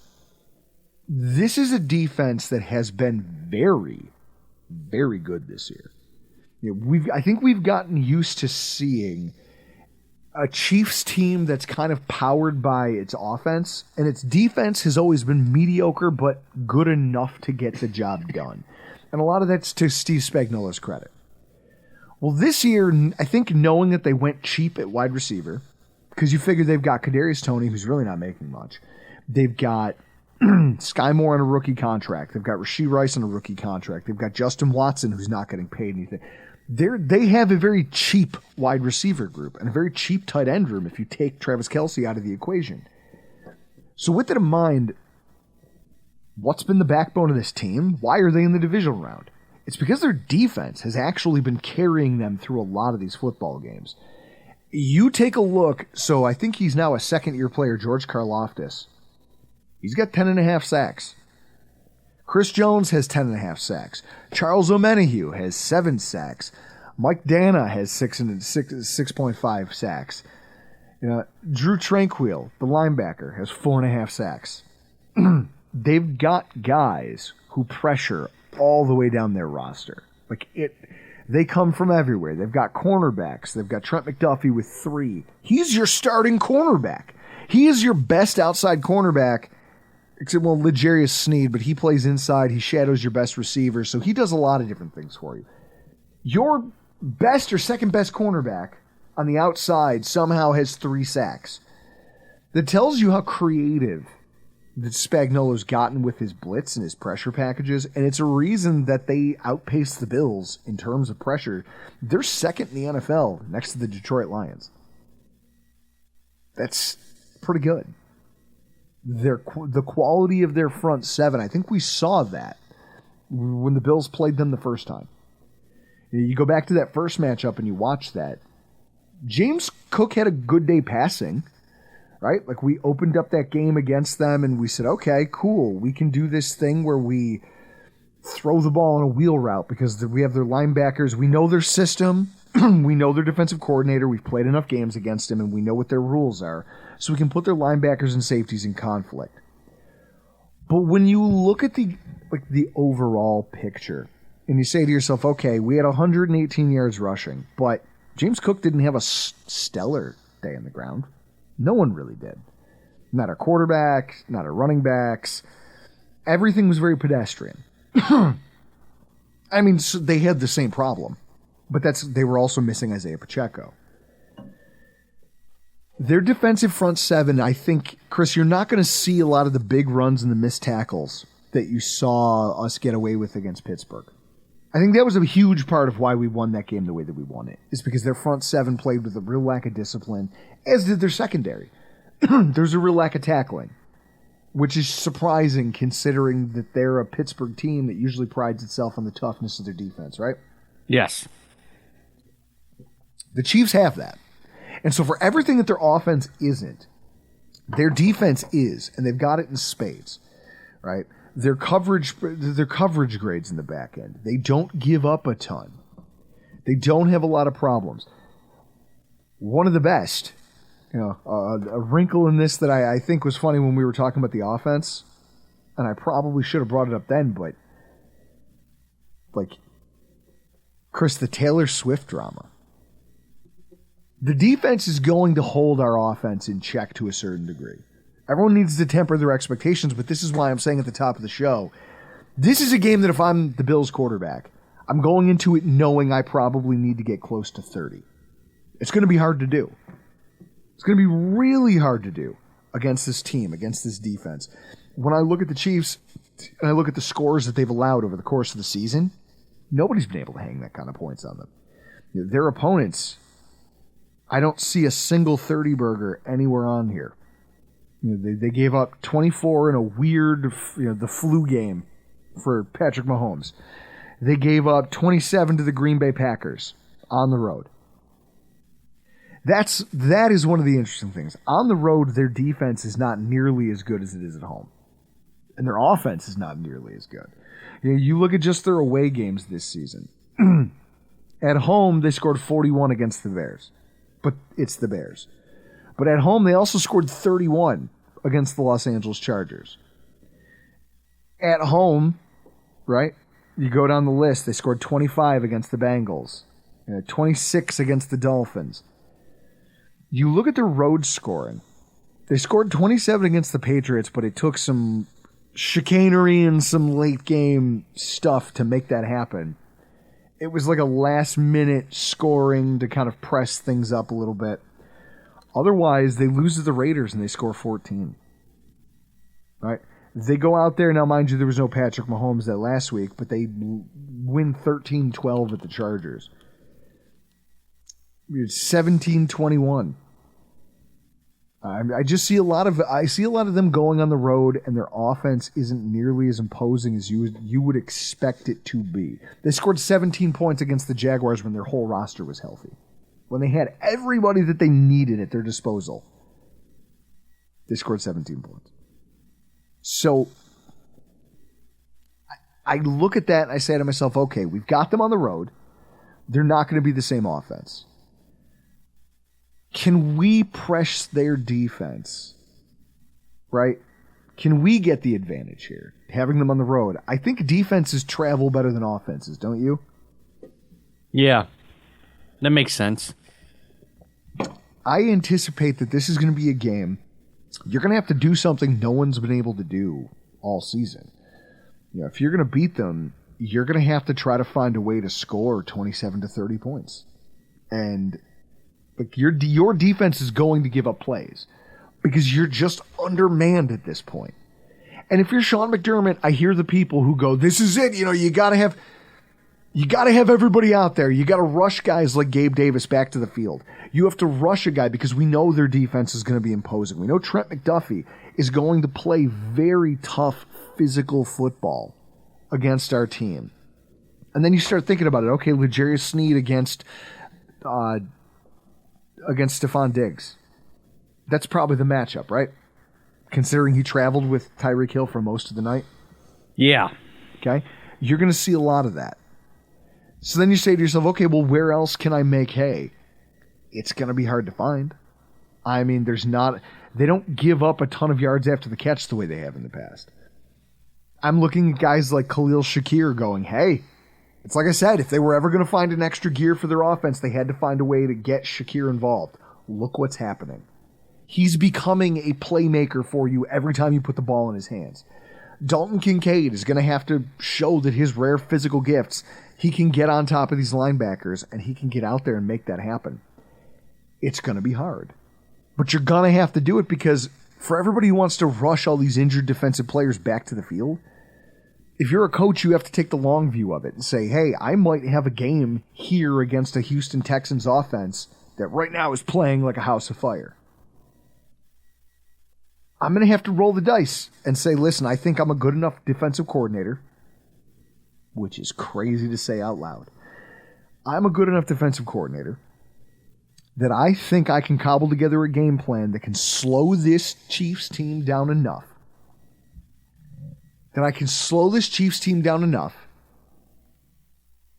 this is a defense that has been very, very good this year. I think we've gotten used to seeing a Chiefs team that's kind of powered by its offense, and its defense has always been mediocre but good enough to get the job done. And a lot of that's to Steve Spagnuolo's credit. Well, this year, I think knowing that they went cheap at wide receiver, because you figure they've got Kadarius Toney, who's really not making much. They've got Sky Moore on a rookie contract. They've got Rashee Rice on a rookie contract. They've got Justin Watson, who's not getting paid anything. They have a very cheap wide receiver group and a very cheap tight end room if you take Travis Kelce out of the equation. So with that in mind, what's been the backbone of this team? Why are they in the divisional round? It's because their defense has actually been carrying them through a lot of these football games. You take a look, so I think he's now a second-year player, George Karlaftis. He's got 10.5 sacks. Chris Jones has 10.5 sacks. Charles Omenihu has 7 sacks. Mike Dana has 6.5 sacks. Drew Tranquil, the linebacker, has 4.5 sacks. They've got guys who pressure all the way down their roster. They come from everywhere. They've got cornerbacks. They've got Trent McDuffie with 3. He's your starting cornerback. He is your best outside cornerback, except, L'Jarius Sneed, but he plays inside. He shadows your best receiver, so he does a lot of different things for you. Your best or second best cornerback on the outside somehow has 3 sacks. That tells you how creative that Spagnuolo's gotten with his blitz and his pressure packages, and it's a reason that they outpace the Bills in terms of pressure. They're second in the NFL next to the Detroit Lions. That's pretty good. The quality of their front seven, I think we saw that when the Bills played them the first time. You go back to that first matchup and you watch that. James Cook had a good day passing. Right? We opened up that game against them and we said, okay, cool. We can do this thing where we throw the ball on a wheel route because we have their linebackers. We know their system. We know their defensive coordinator. We've played enough games against him and we know what their rules are. So we can put their linebackers and safeties in conflict. But when you look at like the overall picture, and you say to yourself, okay, we had 118 yards rushing, but James Cook didn't have a stellar day on the ground. No one really did. Not our quarterback, not our running backs. Everything was very pedestrian. I mean, so they had the same problem, but they were also missing Isaiah Pacheco. Their defensive front seven, I think, Chris, you're not going to see a lot of the big runs and the missed tackles that you saw us get away with against Pittsburgh. I think that was a huge part of why we won that game the way that we won it, is because their front seven played with a real lack of discipline, as did their secondary. There's a real lack of tackling, which is surprising considering that they're a Pittsburgh team that usually prides itself on the toughness of their defense, right? Yes. The Chiefs have that. And so for everything that their offense isn't, their defense is, and they've got it in spades, right? Their coverage grades in the back end. They don't give up a ton. They don't have a lot of problems. One of the best, a wrinkle in this that I think was funny when we were talking about the offense, and I probably should have brought it up then, but like, Chris, the Taylor Swift drama. The defense is going to hold our offense in check to a certain degree. Everyone needs to temper their expectations, but this is why I'm saying at the top of the show, this is a game that if I'm the Bills quarterback, I'm going into it knowing I probably need to get close to 30. It's going to be hard to do. It's going to be really hard to do against this team, against this defense. When I look at the Chiefs and I look at the scores that they've allowed over the course of the season, nobody's been able to hang that kind of points on them. Their opponents, I don't see a single 30-burger anywhere on here. They gave up 24 in a weird, the flu game for Patrick Mahomes. They gave up 27 to the Green Bay Packers on the road. That is one of the interesting things. On the road, their defense is not nearly as good as it is at home. And their offense is not nearly as good. You look at just their away games this season. At home, they scored 41 against the Bears. But it's the Bears. But at home, they also scored 31 against the Los Angeles Chargers. At home, right, you go down the list, they scored 25 against the Bengals, 26 against the Dolphins. You look at their road scoring. They scored 27 against the Patriots, but it took some chicanery and some late-game stuff to make that happen. It was like a last-minute scoring to kind of press things up a little bit. Otherwise, they lose to the Raiders and they score 14. Right? They go out there, now mind you, there was no Patrick Mahomes that last week, but they win 13-12 at the Chargers. It's 17-21. I just see a lot of them going on the road, and their offense isn't nearly as imposing as you would expect it to be. They scored 17 points against the Jaguars when their whole roster was healthy, when they had everybody that they needed at their disposal. They scored 17 points. So I look at that and I say to myself, okay, we've got them on the road. They're not going to be the same offense. Can we press their defense? Right? Can we get the advantage here, having them on the road? I think defenses travel better than offenses, don't you? Yeah, that makes sense. I anticipate that this is going to be a game you're going to have to do something no one's been able to do all season. If you're going to beat them, you're going to have to try to find a way to score 27 to 30 points. And like your defense is going to give up plays because you're just undermanned at this point. And if you're Sean McDermott, I hear the people who go, this is it. You got to have everybody out there. You got to rush guys like Gabe Davis back to the field. You have to rush a guy because we know their defense is going to be imposing. We know Trent McDuffie is going to play very tough physical football against our team. And then you start thinking about it. Okay, L'Jarius Sneed against Stephon Diggs. That's probably the matchup, right? Considering he traveled with Tyreek Hill for most of the night. Yeah. Okay? You're going to see a lot of that. So then you say to yourself, okay, well, where else can I make hay? It's going to be hard to find. I mean, they don't give up a ton of yards after the catch the way they have in the past. I'm looking at guys like Khalil Shakir going, hey, it's like I said, if they were ever going to find an extra gear for their offense, they had to find a way to get Shakir involved. Look what's happening. He's becoming a playmaker for you every time you put the ball in his hands. Dalton Kincaid is going to have to show that his rare physical gifts, he can get on top of these linebackers and he can get out there and make that happen. It's going to be hard. But you're going to have to do it because for everybody who wants to rush all these injured defensive players back to the field, if you're a coach, you have to take the long view of it and say, hey, I might have a game here against a Houston Texans offense that right now is playing like a house of fire. I'm going to have to roll the dice and say, listen, I think I'm a good enough defensive coordinator, which is crazy to say out loud. I'm a good enough defensive coordinator that I think I can cobble together a game plan that can slow this Chiefs team down enough. That I can slow this Chiefs team down enough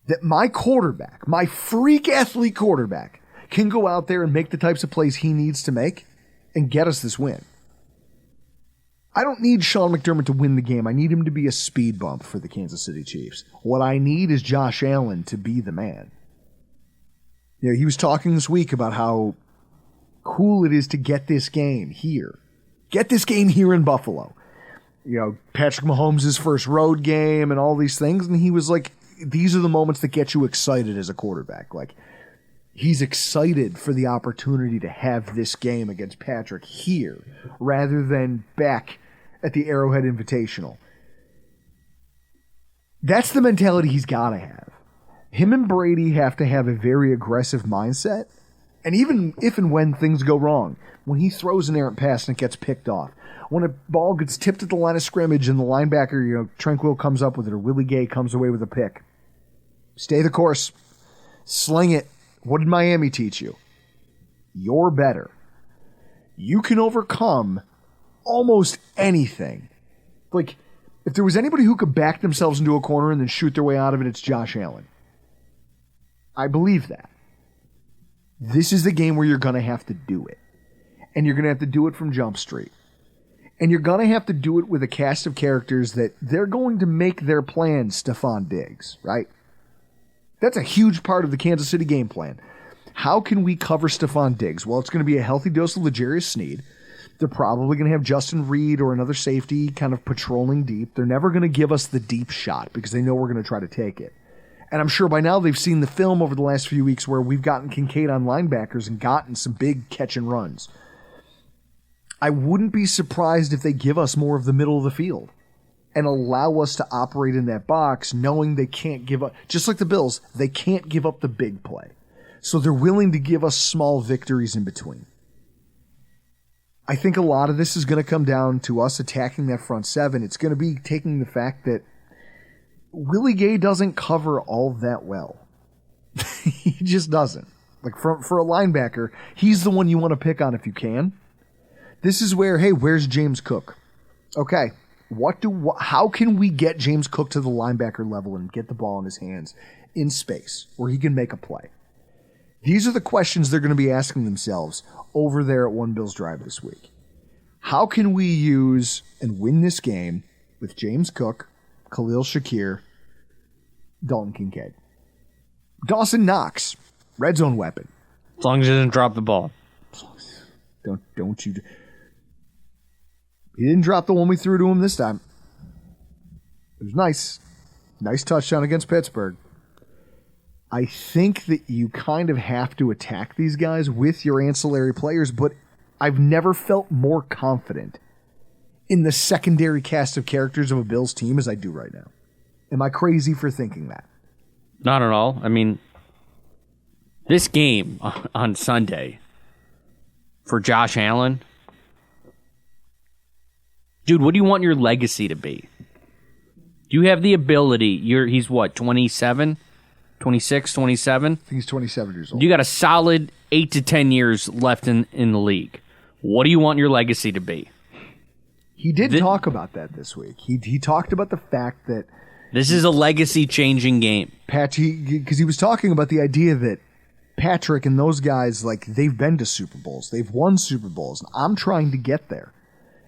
that my quarterback, my freak athlete quarterback, can go out there and make the types of plays he needs to make and get us this win. I don't need Sean McDermott to win the game. I need him to be a speed bump for the Kansas City Chiefs. What I need is Josh Allen to be the man. You know, he was talking this week about how cool it is to get this game here. Get this game here in Buffalo. You know, Patrick Mahomes' first road game and all these things. And he was like, these are the moments that get you excited as a quarterback. Like, he's excited for the opportunity to have this game against Patrick here rather than back at the Arrowhead Invitational. That's the mentality he's got to have. Him and Brady have to have a very aggressive mindset. And even if and when things go wrong, when he throws an errant pass and it gets picked off, when a ball gets tipped at the line of scrimmage and the linebacker, you know, Tranquil comes up with it or Willie Gay comes away with a pick, stay the course. Sling it. What did Miami teach you? You're better. You can overcome almost anything. Like, if there was anybody who could back themselves into a corner and then shoot their way out of it, it's Josh Allen. I believe that. This is the game where you're going to have to do it. And you're going to have to do it from Jump Street. And you're going to have to do it with a cast of characters that they're going to make their plan Stephon Diggs, right? That's a huge part of the Kansas City game plan. How can we cover Stephon Diggs? Well, it's going to be a healthy dose of L'Jarius Sneed. They're probably going to have Justin Reed or another safety kind of patrolling deep. They're never going to give us the deep shot because they know we're going to try to take it. And I'm sure by now they've seen the film over the last few weeks where we've gotten Kincaid on linebackers and gotten some big catch and runs. I wouldn't be surprised if they give us more of the middle of the field and allow us to operate in that box knowing they can't give up. Just like the Bills, they can't give up the big play. So they're willing to give us small victories in between. I think a lot of this is going to come down to us attacking that front seven. It's going to be taking the fact that Willie Gay doesn't cover all that well. He just doesn't. Like for a linebacker, he's the one you want to pick on if you can. This is where, hey, where's James Cook? Okay, how can we get James Cook to the linebacker level and get the ball in his hands in space where he can make a play? These are the questions they're going to be asking themselves over there at One Bills Drive this week. How can we use and win this game with James Cook, Khalil Shakir, Dalton Kincaid? Dawson Knox, red zone weapon. As long as he doesn't drop the ball. Don't you... He didn't drop the one we threw to him this time. It was nice. Nice touchdown against Pittsburgh. I think that you kind of have to attack these guys with your ancillary players, but I've never felt more confident in the secondary cast of characters of a Bills team as I do right now. Am I crazy for thinking that? Not at all. I mean, this game on Sunday for Josh Allen, dude, what do you want your legacy to be? You have the ability. He's what, 27? 26, 27? I think he's 27 years old. You got a solid 8 to 10 years left in the league. What do you want your legacy to be? He did talk about that this week. He talked about the fact that this is a legacy-changing game. Because he was talking about the idea that Patrick and those guys, like, they've been to Super Bowls. They've won Super Bowls. And I'm trying to get there.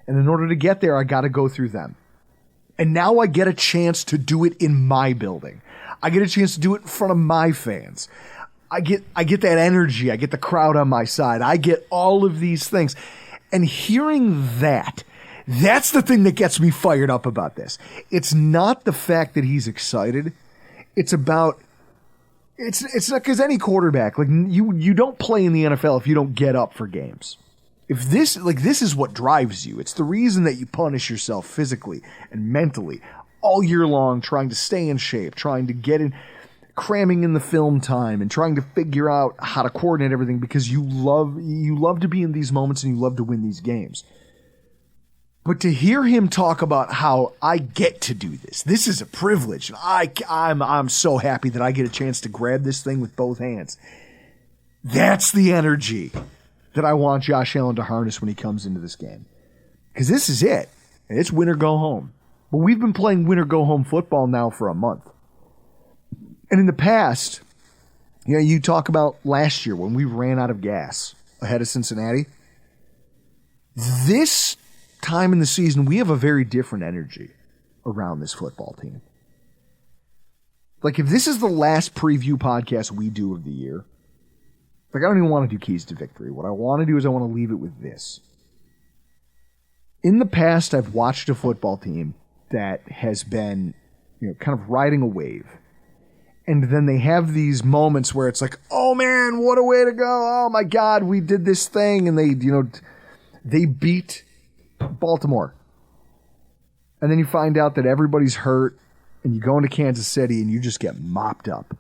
And in order to get there, I got to go through them. And now I get a chance to do it in my building. I get a chance to do it in front of my fans. I get that energy. I get the crowd on my side. I get all of these things. And hearing that's the thing that gets me fired up about this. It's not the fact that he's excited. It's not because any quarterback, like you don't play in the NFL if you don't get up for games. If this is what drives you. It's the reason that you punish yourself physically and mentally all year long, trying to stay in shape, trying to get in, cramming in the film time, and trying to figure out how to coordinate everything because you love to be in these moments and you love to win these games. But to hear him talk about how I get to do this is a privilege, and I'm so happy that I get a chance to grab this thing with both hands. That's the energy that I want Josh Allen to harness when he comes into this game. Because this is it. And it's win or go home. But we've been playing win or go home football now for a month. And in the past, you talk about last year when we ran out of gas ahead of Cincinnati. This time in the season, we have a very different energy around this football team. Like, if this is the last preview podcast we do of the year, like, I don't even want to do keys to victory. What I want to do is I want to leave it with this. In the past, I've watched a football team that has been, kind of riding a wave. And then they have these moments where it's like, oh man, what a way to go. Oh my God, we did this thing. And they beat Baltimore. And then you find out that everybody's hurt and you go into Kansas City and you just get mopped up.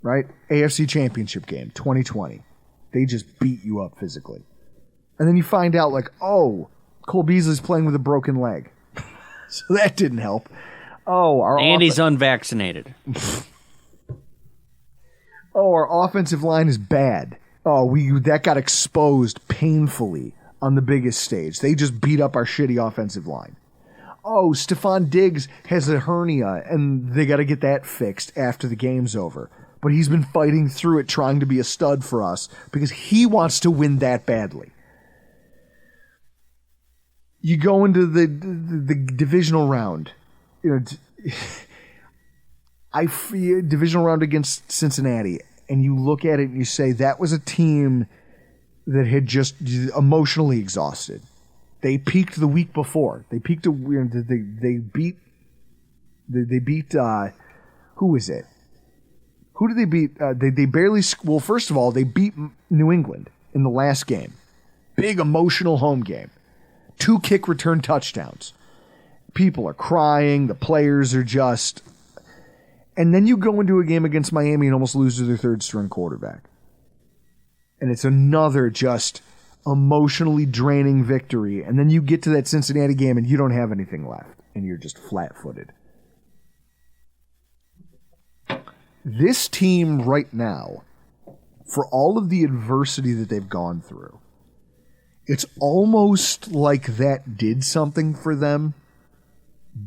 Right? AFC Championship game, 2020. They just beat you up physically. And then you find out like, oh, Cole Beasley's playing with a broken leg. So that didn't help. Oh, he's unvaccinated. Our offensive line is bad. That got exposed painfully on the biggest stage. They just beat up our shitty offensive line. Oh, Stephon Diggs has a hernia, and they got to get that fixed after the game's over. But he's been fighting through it, trying to be a stud for us because he wants to win that badly. You go into the divisional round. I feel divisional round against Cincinnati, and you look at it and you say that was a team that had just emotionally exhausted. They peaked the week before. They peaked. They beat. Who is it? Who did they beat? They barely. Well, first of all, they beat New England in the last game. Big emotional home game. 2 kick return touchdowns. People are crying. The players are just... And then you go into a game against Miami and almost lose to their third-string quarterback. And it's another just emotionally draining victory. And then you get to that Cincinnati game and you don't have anything left. And you're just flat-footed. This team right now, for all of the adversity that they've gone through, it's almost like that did something for them.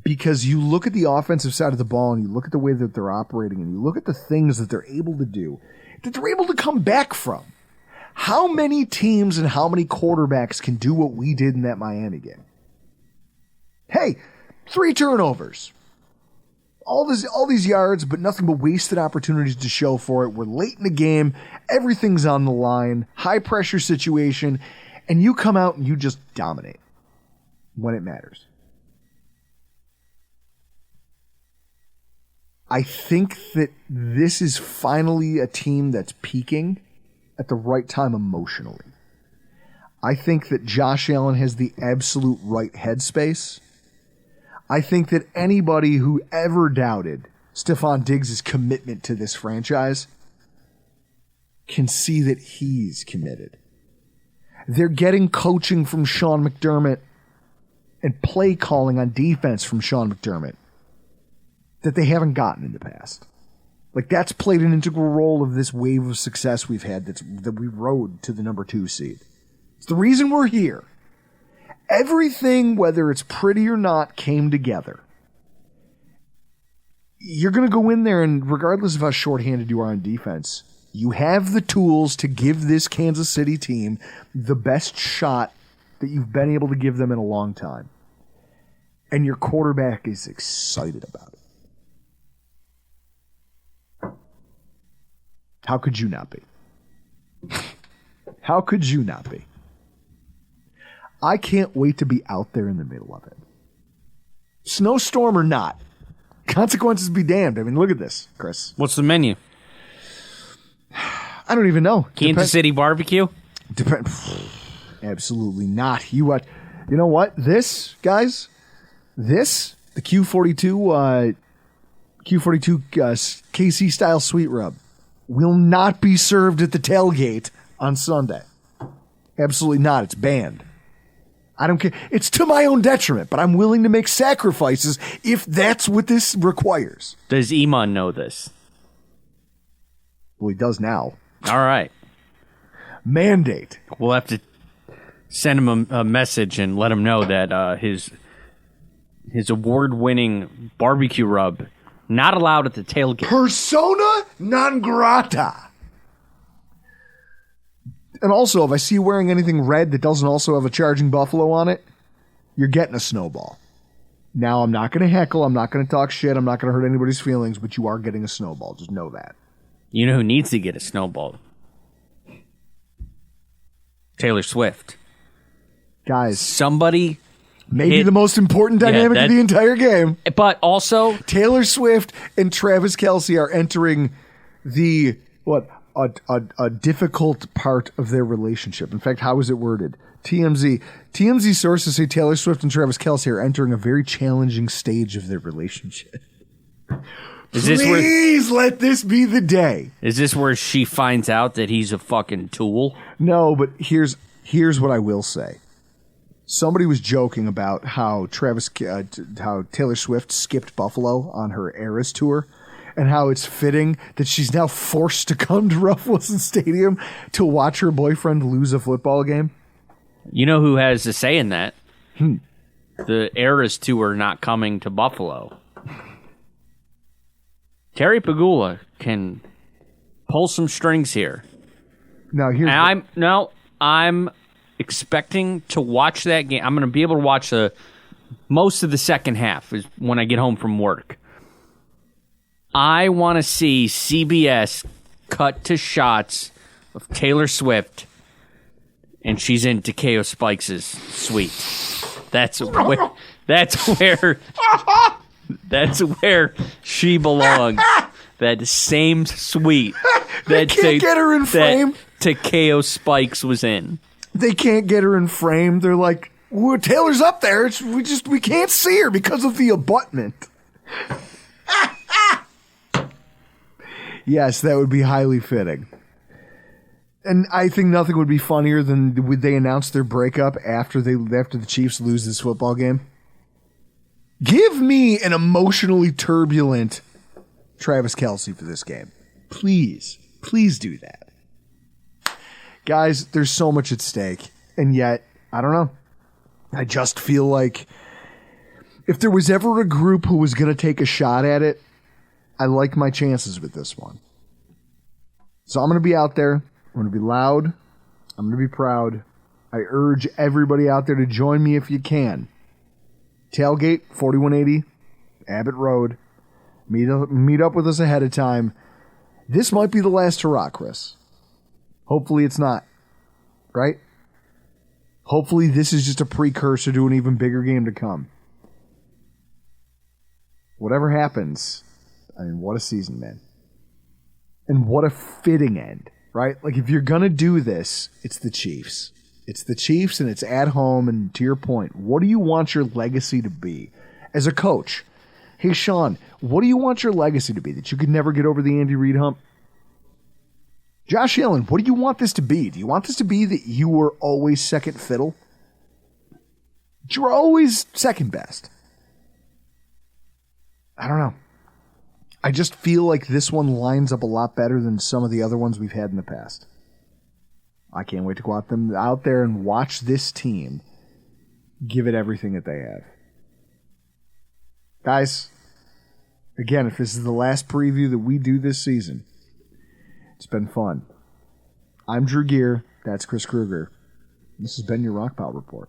Because you look at the offensive side of the ball and you look at the way that they're operating and you look at the things that they're able to do, that they're able to come back from. How many teams and how many quarterbacks can do what we did in that Miami game? Hey, 3 turnovers. All these yards, but nothing but wasted opportunities to show for it. We're late in the game. Everything's on the line. High pressure situation. And you come out and you just dominate when it matters. I think that this is finally a team that's peaking at the right time emotionally. I think that Josh Allen has the absolute right headspace. I think that anybody who ever doubted Stephon Diggs' commitment to this franchise can see that he's committed. They're getting coaching from Sean McDermott and play calling on defense from Sean McDermott that they haven't gotten in the past. Like, that's played an integral role of this wave of success we've had that we rode to the number 2 seed. It's the reason we're here. Everything, whether it's pretty or not, came together. You're going to go in there, and regardless of how shorthanded you are on defense, you have the tools to give this Kansas City team the best shot that you've been able to give them in a long time. and your quarterback is excited about it. How could you not be? How could you not be? I can't wait to be out there in the middle of it. Snowstorm or not, consequences be damned. I mean, look at this, Chris. What's the menu? I don't even know. Kansas City barbecue? Absolutely not. You know what? This, guys, the Q42 KC style sweet rub will not be served at the tailgate on Sunday. Absolutely not. It's banned. I don't care. It's to my own detriment, but I'm willing to make sacrifices if that's what this requires. Does Iman know this? Well, he does now. All right. Mandate. We'll have to send him a message and let him know that his award-winning barbecue rub not allowed at the tailgate. Persona non grata. And also, if I see you wearing anything red that doesn't also have a charging buffalo on it, you're getting a snowball. Now, I'm not going to heckle. I'm not going to talk shit. I'm not going to hurt anybody's feelings, but you are getting a snowball. Just know that. You know who needs to get a snowball? Taylor Swift. Guys. Somebody... Maybe the most important dynamic of the entire game. But also... Taylor Swift and Travis Kelce are entering the... A difficult part of their relationship. In fact, how is it worded? TMZ sources say Taylor Swift and Travis Kelce are entering a very challenging stage of their relationship. Please let this be the day. Is this where she finds out that he's a fucking tool? No, but here's what I will say. Somebody was joking about how how Taylor Swift skipped Buffalo on her Eras tour. And how it's fitting that she's now forced to come to Ralph Wilson Stadium to watch her boyfriend lose a football game. You know who has a say in that? The Eras Tour not coming to Buffalo. Terry Pagula can pull some strings here. Now I'm expecting to watch that game. I'm going to be able to watch most of the second half is when I get home from work. I want to see CBS cut to shots of Taylor Swift, and she's in Takeo Spikes' suite. That's where she belongs. That same suite. They can't get her in frame. Takeo Spikes was in. They can't get her in frame. They're like, well, Taylor's up there. We can't see her because of the abutment. Yes, that would be highly fitting. And I think nothing would be funnier than would they announce their breakup after the Chiefs lose this football game. Give me an emotionally turbulent Travis Kelce for this game. Please do that. Guys, there's so much at stake. And yet, I don't know. I just feel like if there was ever a group who was going to take a shot at it, I like my chances with this one. So I'm going to be out there. I'm going to be loud. I'm going to be proud. I urge everybody out there to join me if you can. Tailgate, 4180, Abbott Road. Meet up with us ahead of time. This might be the last hurrah, Chris. Hopefully it's not. Right? Hopefully this is just a precursor to an even bigger game to come. Whatever happens... I mean, what a season, man. And what a fitting end, right? Like, if you're going to do this, it's the Chiefs. It's the Chiefs, and it's at home. And to your point, what do you want your legacy to be? As a coach, hey, Sean, what do you want your legacy to be? That you could never get over the Andy Reid hump? Josh Allen, what do you want this to be? Do you want this to be that you were always second fiddle? You were always second best. I don't know. I just feel like this one lines up a lot better than some of the other ones we've had in the past. I can't wait to go out there and watch this team give it everything that they have. Guys, again, if this is the last preview that we do this season, it's been fun. I'm Drew Gear. That's Chris Kruger. This has been your Rock Pile Report.